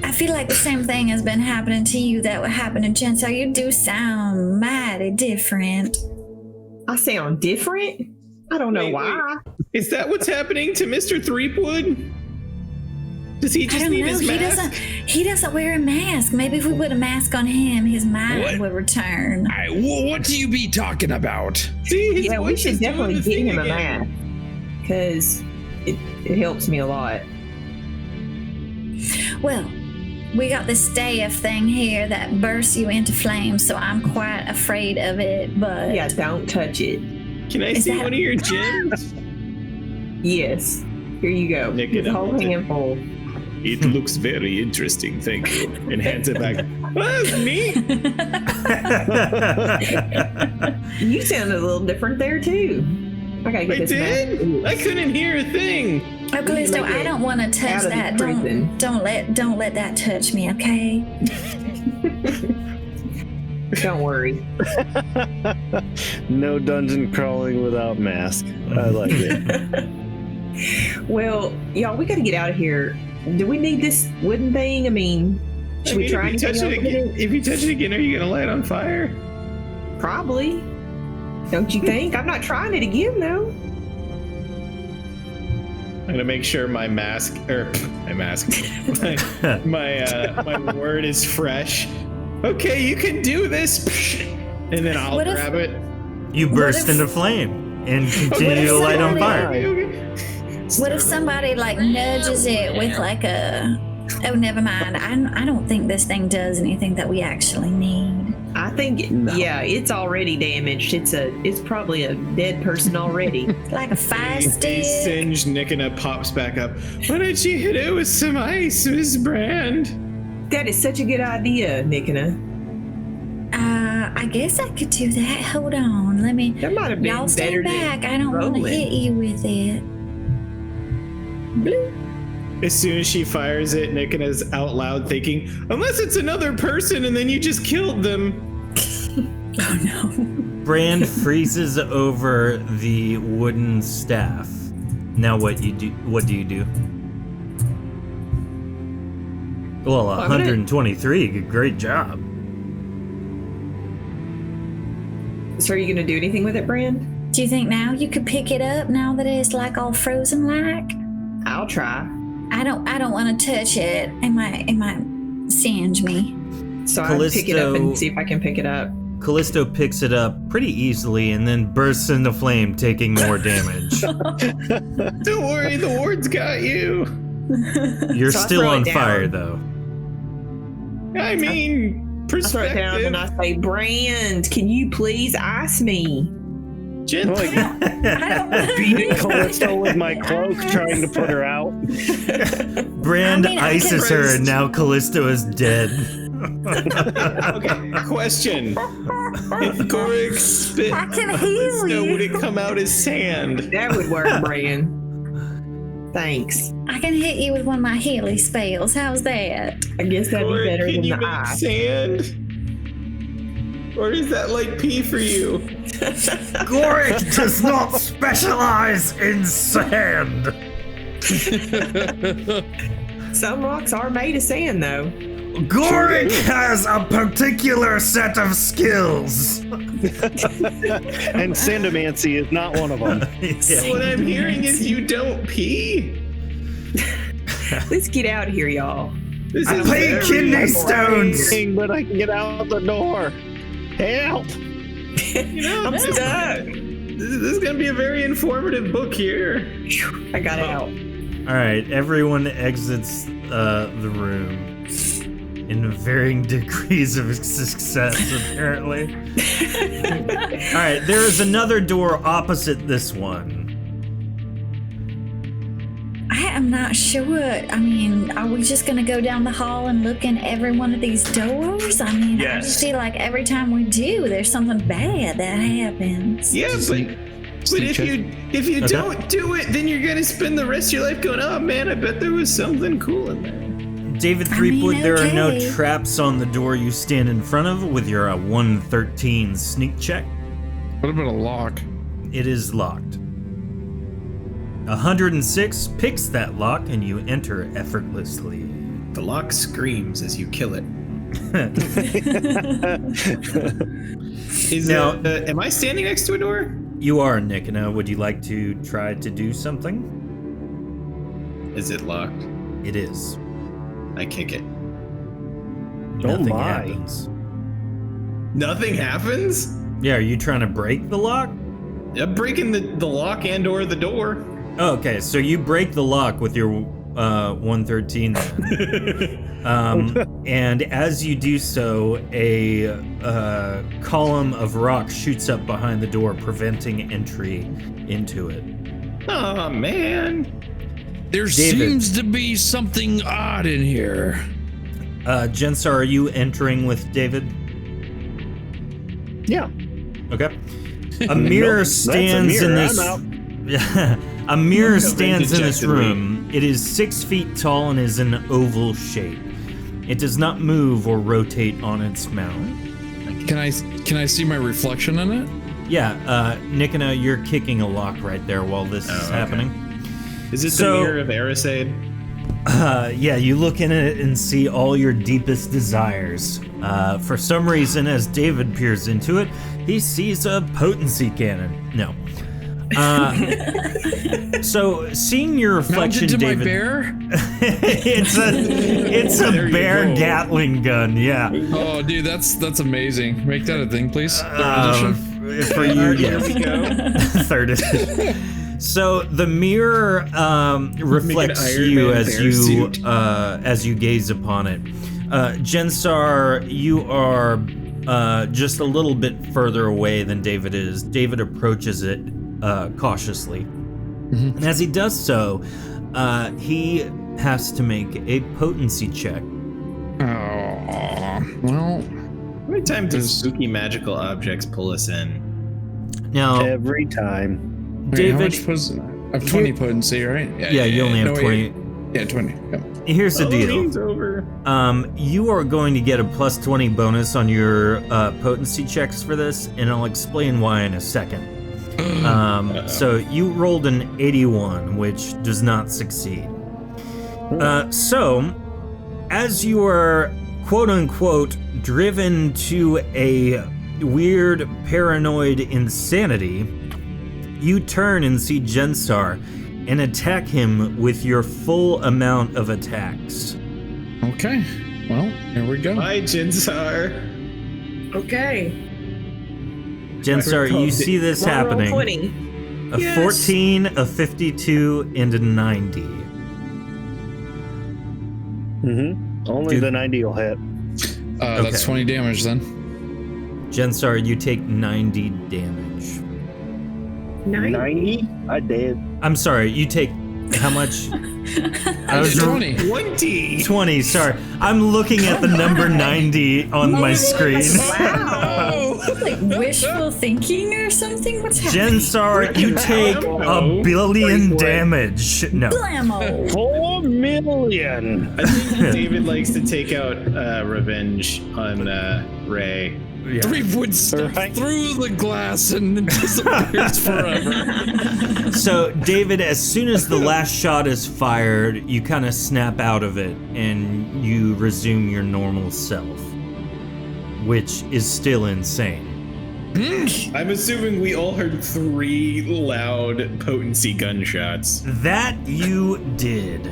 I feel like the same thing has been happening to you that would happen to Jen, so you do sound mighty different. I sound different? I don't know why. Is that what's happening to Mr. Threepwood? Does he just need his mask? He doesn't wear a mask. Maybe if we put a mask on him, his mind would return. What do you be talking about? See, yeah, we should definitely get him a mask. Because it helps me a lot. Well, we got this staff thing here that bursts you into flames, so I'm quite afraid of it, but... Yeah, don't touch it. Can I see one of your gems? Yes. Here you go. Nick, whole handful. It looks very interesting, thank you. And hands it back. Oh, that's neat. You sounded a little different there, too. I gotta get this did? I couldn't hear a thing. Oh, Callisto, I don't want to touch that. Don't let that touch me, okay? Don't worry. No dungeon crawling without mask. I like it. Well, y'all, we gotta get out of here. Do we need this wooden thing? I mean, should we try anything else with it? If you touch it again, are you gonna light on fire? Probably. Don't you think? I'm not trying it again, though. I'm gonna make sure my word is fresh. Okay, you can do this, and then I'll grab it. You burst into flame and continue to light on fire. What if somebody like nudges it with like a? Oh, never mind. I don't think this thing does anything that we actually need. I think, yeah, it's already damaged. It's probably a dead person already. Like a fire stick. Singed Nickina pops back up. Why don't you hit it with some ice, Miss Brand? That is such a good idea, Nickina. I guess I could do that. Hold on. Let me. That might have been y'all stay better back. I don't want to hit you with it. Bloop. As soon as she fires it, Nickina's out loud thinking, unless it's another person and then you just killed them. Oh no. Brand freezes over the wooden staff. Now what do you do? Well, 123, great job. So are you gonna do anything with it, Brand? Do you think now you could pick it up now that it's like all frozen like? I'll try. I don't want to touch it. It might singe me. So I'll pick it up and see if I can pick it up. Callisto picks it up pretty easily and then bursts into flame, taking more damage. Don't worry, the ward's got you. You're still on fire, though. I mean, perspective. I throw it down and I say, Brand, can you please ice me? Gently. Beating Callisto with my cloak, trying to put her out. Brand ices her, and now Callisto is dead. Okay, question. If Gorik spit I can heal Callisto, you. would it come out as sand? That would work, Brand. Thanks. I can hit you with one of my Healy spells. How's that? I guess that'd be better Can than you the make ice. sand? Or is that like pee for you? Gorik does not specialize in sand. Some rocks are made of sand, though. Gorik has a particular set of skills. And sandomancy is not one of them. So what I'm hearing is you don't pee? Let's get out of here, y'all. This I is play very kidney stones. But I can get out the door. Help! You know, I'm stuck. this is going to be a very informative book here. I got out. All right, everyone exits the room. in varying degrees of success, apparently. All right, there is another door opposite this one. I am not sure. I mean, are we just gonna go down the hall and look in every one of these doors? I mean, I just feel like every time we do, there's something bad that happens. Yeah, but if you don't do it, then you're gonna spend the rest of your life going, oh man, I bet there was something cool in there. David Threepwood, there are no traps on the door you stand in front of with your 113 sneak check. What about a lock? It is locked. 106 picks that lock and you enter effortlessly. The lock screams as you kill it. Am I standing next to a door? You are, Nikina. Would you like to try to do something? Is it locked? It is. I kick it. Nothing happens. Nothing happens? Yeah, are you trying to break the lock? I'm breaking the lock and or the door. Oh, okay, so you break the lock with your 113 and as you do so, a column of rock shoots up behind the door, preventing entry into it. Oh, man. There seems to be something odd in here. Jensar, are you entering with David? Yeah. Okay. A mirror stands in this. A mirror stands in this room. It is 6 feet tall and is an oval shape. It does not move or rotate on its mount. Can I see my reflection in it? Yeah, Nikina, you're kicking a lock right there while this is happening. Is it the mirror of Erisade? Yeah, you look in it and see all your deepest desires. For some reason, as David peers into it, he sees a potency cannon. No. So seeing your reflection, Mounted to David, my bear? it's a bear Gatling gun. Yeah. Oh, dude, that's amazing. Make that a thing, please. For you, yes. Third edition. So the mirror reflects you as you gaze upon it. Jensar, you are just a little bit further away than David is. David approaches it cautiously. Mm-hmm. And as he does so, he has to make a potency check. Oh, well. How many times do spooky magical objects pull us in? Now, every time. David, how much I have 20 potency, right? Yeah, you only have 20. Yeah, 20. Yeah. Here's the deal. Over. You are going to get a plus 20 bonus on your potency checks for this, and I'll explain why in a second. So you rolled an 81, which does not succeed. So, as you are quote-unquote driven to a weird paranoid insanity, you turn and see Jensar and attack him with your full amount of attacks. Okay, well, here we go. Bye, Jensar. Okay. Jensar, you see this happening. Roll 20. A 14, a 52, and a 90. Mm-hmm. Only the 90 will hit. That's 20 damage then. Jensar, you take 90 damage. 90? I did. I'm sorry, you take how much? I was 20. 20, sorry. I'm looking at the number 90 on my screen. Wow. Like wishful thinking or something? What's happening? Jensar, you take a billion damage. No. Blammo. 4 million. I think David likes to take out revenge on Ray. Yeah. Threepwood steps through the glass and disappears forever. So, David, as soon as the last shot is fired, you kind of snap out of it and you resume your normal self, which is still insane. I'm assuming we all heard 3 loud potency gunshots. That you did.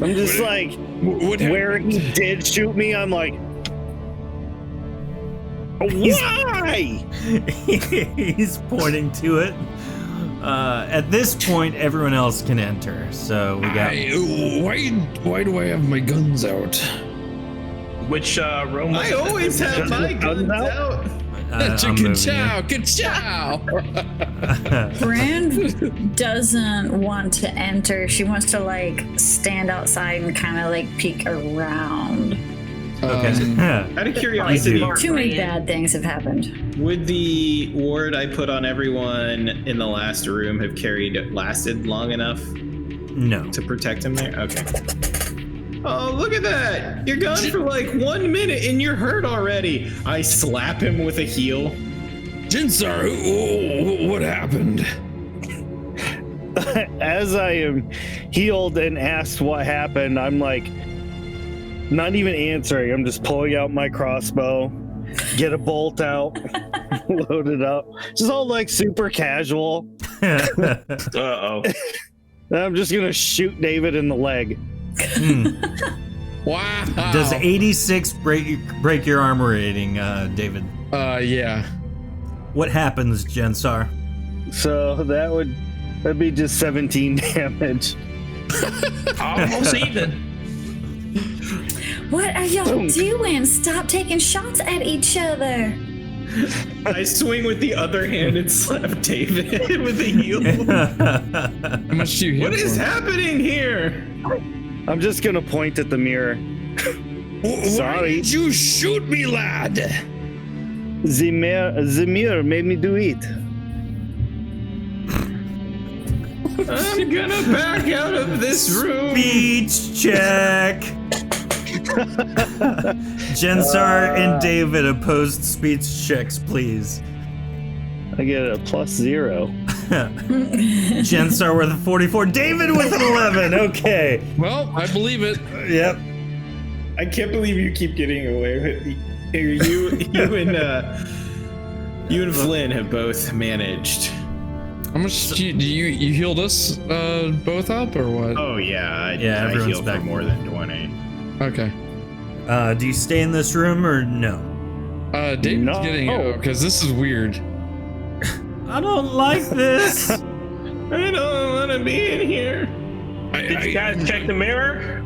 I'm just like, where he did shoot me, I'm like, why? He's pointing to it. At this point, everyone else can enter. So we got. Why do I have my guns out? Which room was I it? always have my guns out. Ka-chow. Brand doesn't want to enter. She wants to like stand outside and kind of like peek around. Okay. Out of curiosity, Too many bad things have happened. would the ward I put on everyone in the last room have lasted long enough No. to protect him there? Okay. Oh, look at that! You're gone for like 1 minute and you're hurt already. I slap him with a heel. Jinsar, what happened? As I am healed and asked what happened, I'm like, not even answering. I'm just pulling out my crossbow, get a bolt out, load it up. Just all like super casual. Uh-oh. I'm just gonna shoot David in the leg. Wow. Does 86 break your armor rating, David? Yeah. What happens, Jensar? So that'd be just 17 damage. Almost even. What are y'all doing? Stop taking shots at each other. I swing with the other hand and slap David with a heel. How much do you hit? What is happening here? I'm just gonna point at the mirror. Why Sorry. did you shoot me, lad? The mirror made me do it. I'm gonna back out of this room. Speech check. Jensar and David opposed speech checks, please. I get a +0. Jensar with a 44. David with an 11. Okay. Well, I believe it. Yep. I can't believe you keep getting away with it. You and Flynn have both managed. How much do you healed us both up or what? Oh yeah, I everyone's healed back for more than 20. Okay. Do you stay in this room or no? David's getting out because this is weird. I don't like this. I don't want to be in here. Did you guys check the mirror?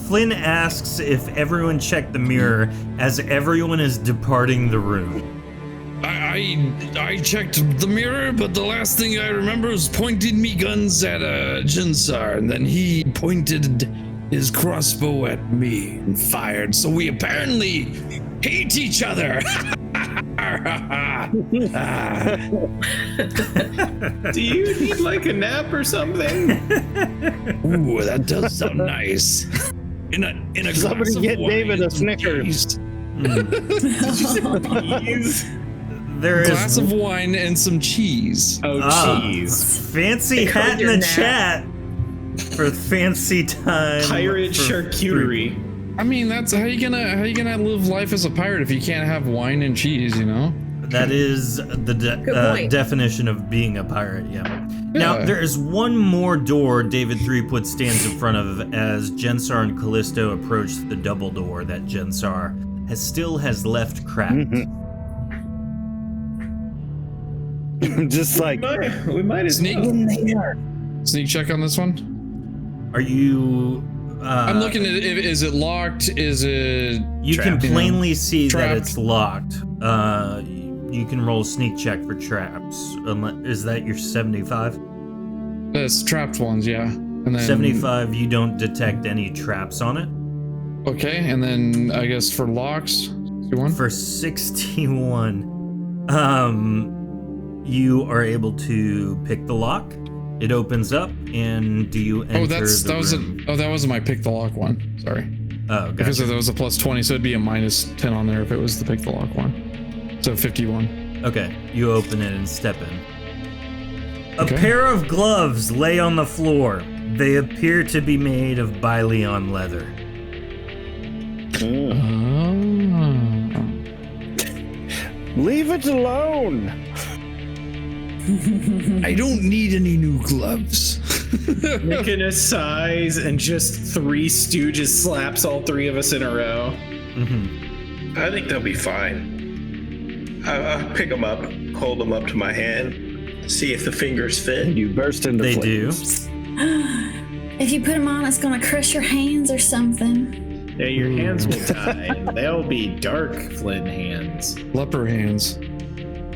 Flynn asks if everyone checked the mirror as everyone is departing the room. I checked the mirror, but the last thing I remember was pointing me guns at Jinsar, and then he pointed his crossbow at me and fired. So we apparently hate each other. Do you need like a nap or something? Ooh, that does sound nice. In a Somebody glass of get wine David a and Snickers. Please. There is Glass of wine and some cheese. Oh, cheese. fancy hat in your the nap. chat for fancy time. Pirate for charcuterie. I mean, that's how you gonna live life as a pirate if you can't have wine and cheese, you know? That is the point. definition of being a pirate, yeah. Now, there is one more door David Threepwood stands in front of as Jensar and Callisto approach the double door that Jensar still has left cracked. Just like We might as Sneak. well. Sneak check on this one. Are you... I'm looking at it. Is it locked? Is it... You trapped. can plainly see that Trapped. it's locked. You can roll sneak check for traps. Is that your 75? That's trapped ones, yeah. And then 75, you don't detect any traps on it. Okay, and then I guess for locks, 61. For 61, you are able to pick the lock. It opens up, and do you enter that the was room? that wasn't my pick the lock one. Sorry. Oh, Because gotcha. that was a +20, so it'd be a -10 on there if it was the pick the lock one. So 51. Okay, you open it and step in. A Okay. pair of gloves lay on the floor. They appear to be made of Basileus leather. Oh. leave it alone. I don't need any new gloves. Making a size and just 3 Stooges slaps all 3 of us in a row. I think they'll be fine. I'll pick them up, hold them up to my hand, see if the fingers fit. You burst into They flames. do. If you put them on, it's gonna crush your hands or something. Yeah, your hands will die. And they'll be dark Flynn hands. Leper hands.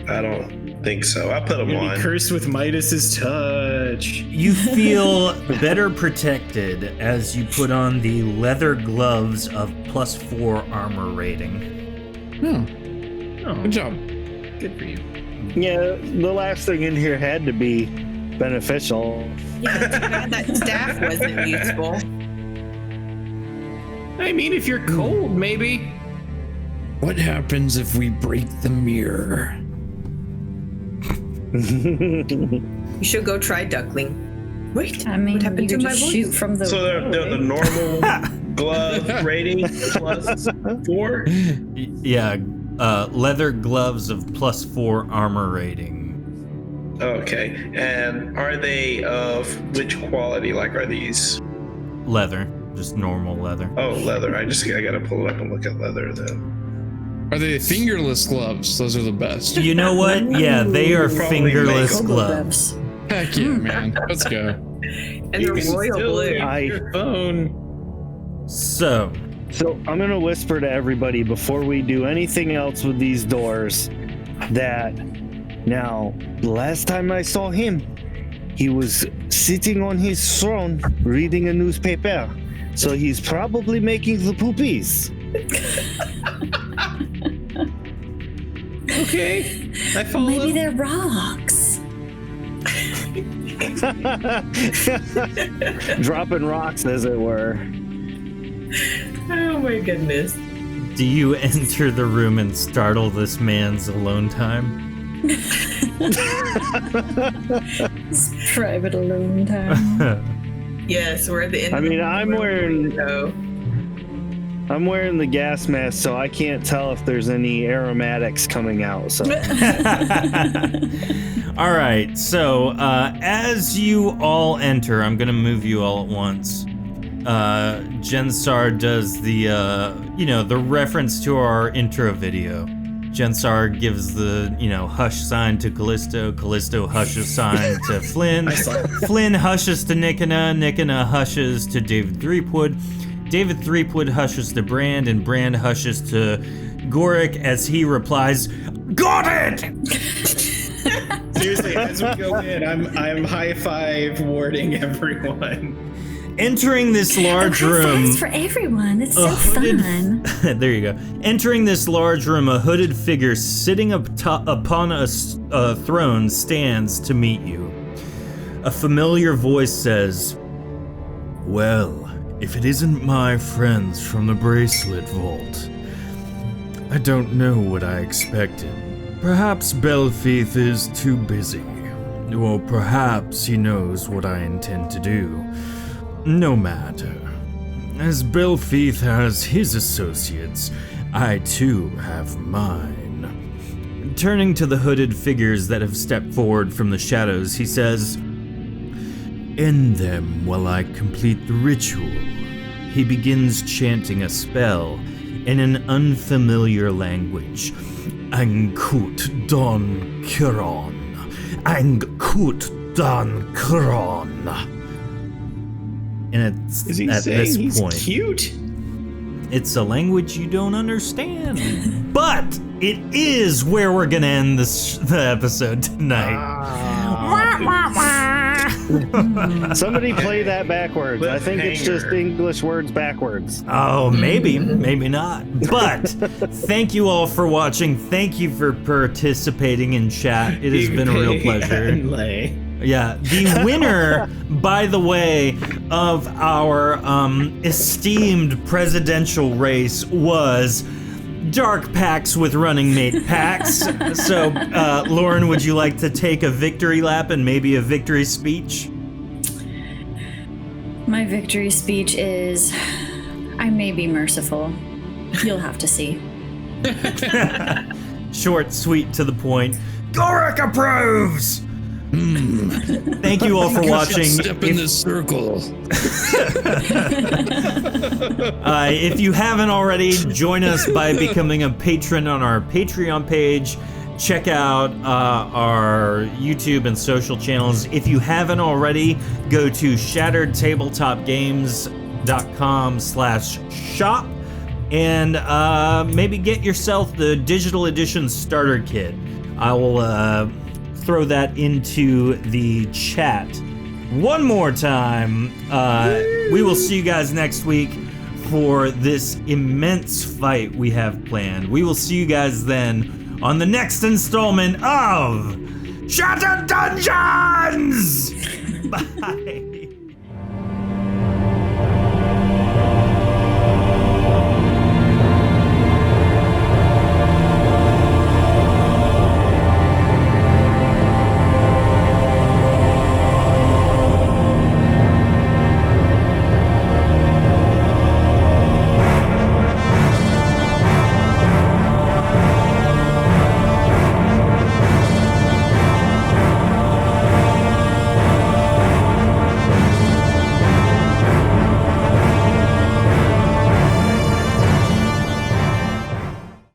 I don't think so. I put them You'll on. be cursed with Midas's touch. You feel better protected as you put on the leather gloves of +4 armor rating. Oh, good job. Good for you. Yeah, the last thing in here had to be beneficial. Yeah, too bad that staff wasn't useful. I mean, if you're cold, maybe. What happens if we break the mirror? You should go try duckling. Wait, I mean, what happened you to could my just voice? shoot from the. So they're the normal glove rating +4? Yeah, leather gloves of +4 armor rating. Okay. And are they of which quality? Like, are these? Leather, just normal leather. Oh, leather. I gotta pull it up and look at leather then. Are they fingerless gloves? Those are the best. You know what? Yeah, they are Probably fingerless make- gloves. Heck yeah, man. Let's go. And You they're can royal still blue. use your phone. So, So I'm gonna whisper to everybody before we do anything else with these doors that now the last time I saw him, he was sitting on his throne reading a newspaper. So he's probably making the poopies. Okay. I follow. Maybe they're rocks. Dropping rocks, as it were. Oh my goodness. do you enter the room and startle this man's alone time? It's private alone time. Yes, we're at the end. I of the mean, I'm wearing- So. I'm wearing the gas mask, so I can't tell if there's any aromatics coming out. So All right, so as you all enter, I'm gonna move you all at once. Jensar does the, the reference to our intro video. Jensar gives the, hush sign to Callisto. Callisto hushes sign to Flynn. Flynn hushes to Nickena. Nickena hushes to David Threepwood. David Threepwood hushes to Brand, and Brand hushes to Gorik as he replies, "Got it!" Seriously, as we go in, I'm high five warding everyone. Entering this large High room. fives for everyone. It's so hooded- fun. There you go. Entering this large room, a hooded figure sitting upon a throne stands to meet you. A familiar voice says, "Well, if it isn't my friends from the Bracelet Vault, I don't know what I expected. Perhaps Belfeath is too busy, or perhaps he knows what I intend to do. No matter. As Belfeath has his associates, I too have mine." Turning to the hooded figures that have stepped forward from the shadows, he says, "End them while I complete the ritual." He begins chanting a spell in an unfamiliar language. Ankut Don Kiron. Ankut Don Kiron. And it's Is he at saying this he's point. cute? It's a language you don't understand. But it is where we're gonna end the episode tonight. somebody play that backwards. I think it's just English words backwards. Oh, maybe not. But thank you all for watching. Thank you for participating in chat. It has been a real pleasure. Yeah, the winner, by the way, of our esteemed presidential race was Dark Pax with Running Mate Pax. So, Lauren, would you like to take a victory lap and maybe a victory speech? My victory speech is, I may be merciful. You'll have to see. Short, sweet, to the point. Gorik approves! Thank you all for watching. Step in this circle. If you haven't already, join us by becoming a patron on our Patreon page. check out our YouTube and social channels. If you haven't already, go to shatteredtabletopgames.com/shop and maybe get yourself the digital edition starter kit. I will throw that into the chat one more time. We will see you guys next week for this immense fight we have planned. We will see you guys then on the next installment of Shattered Dungeons! Bye.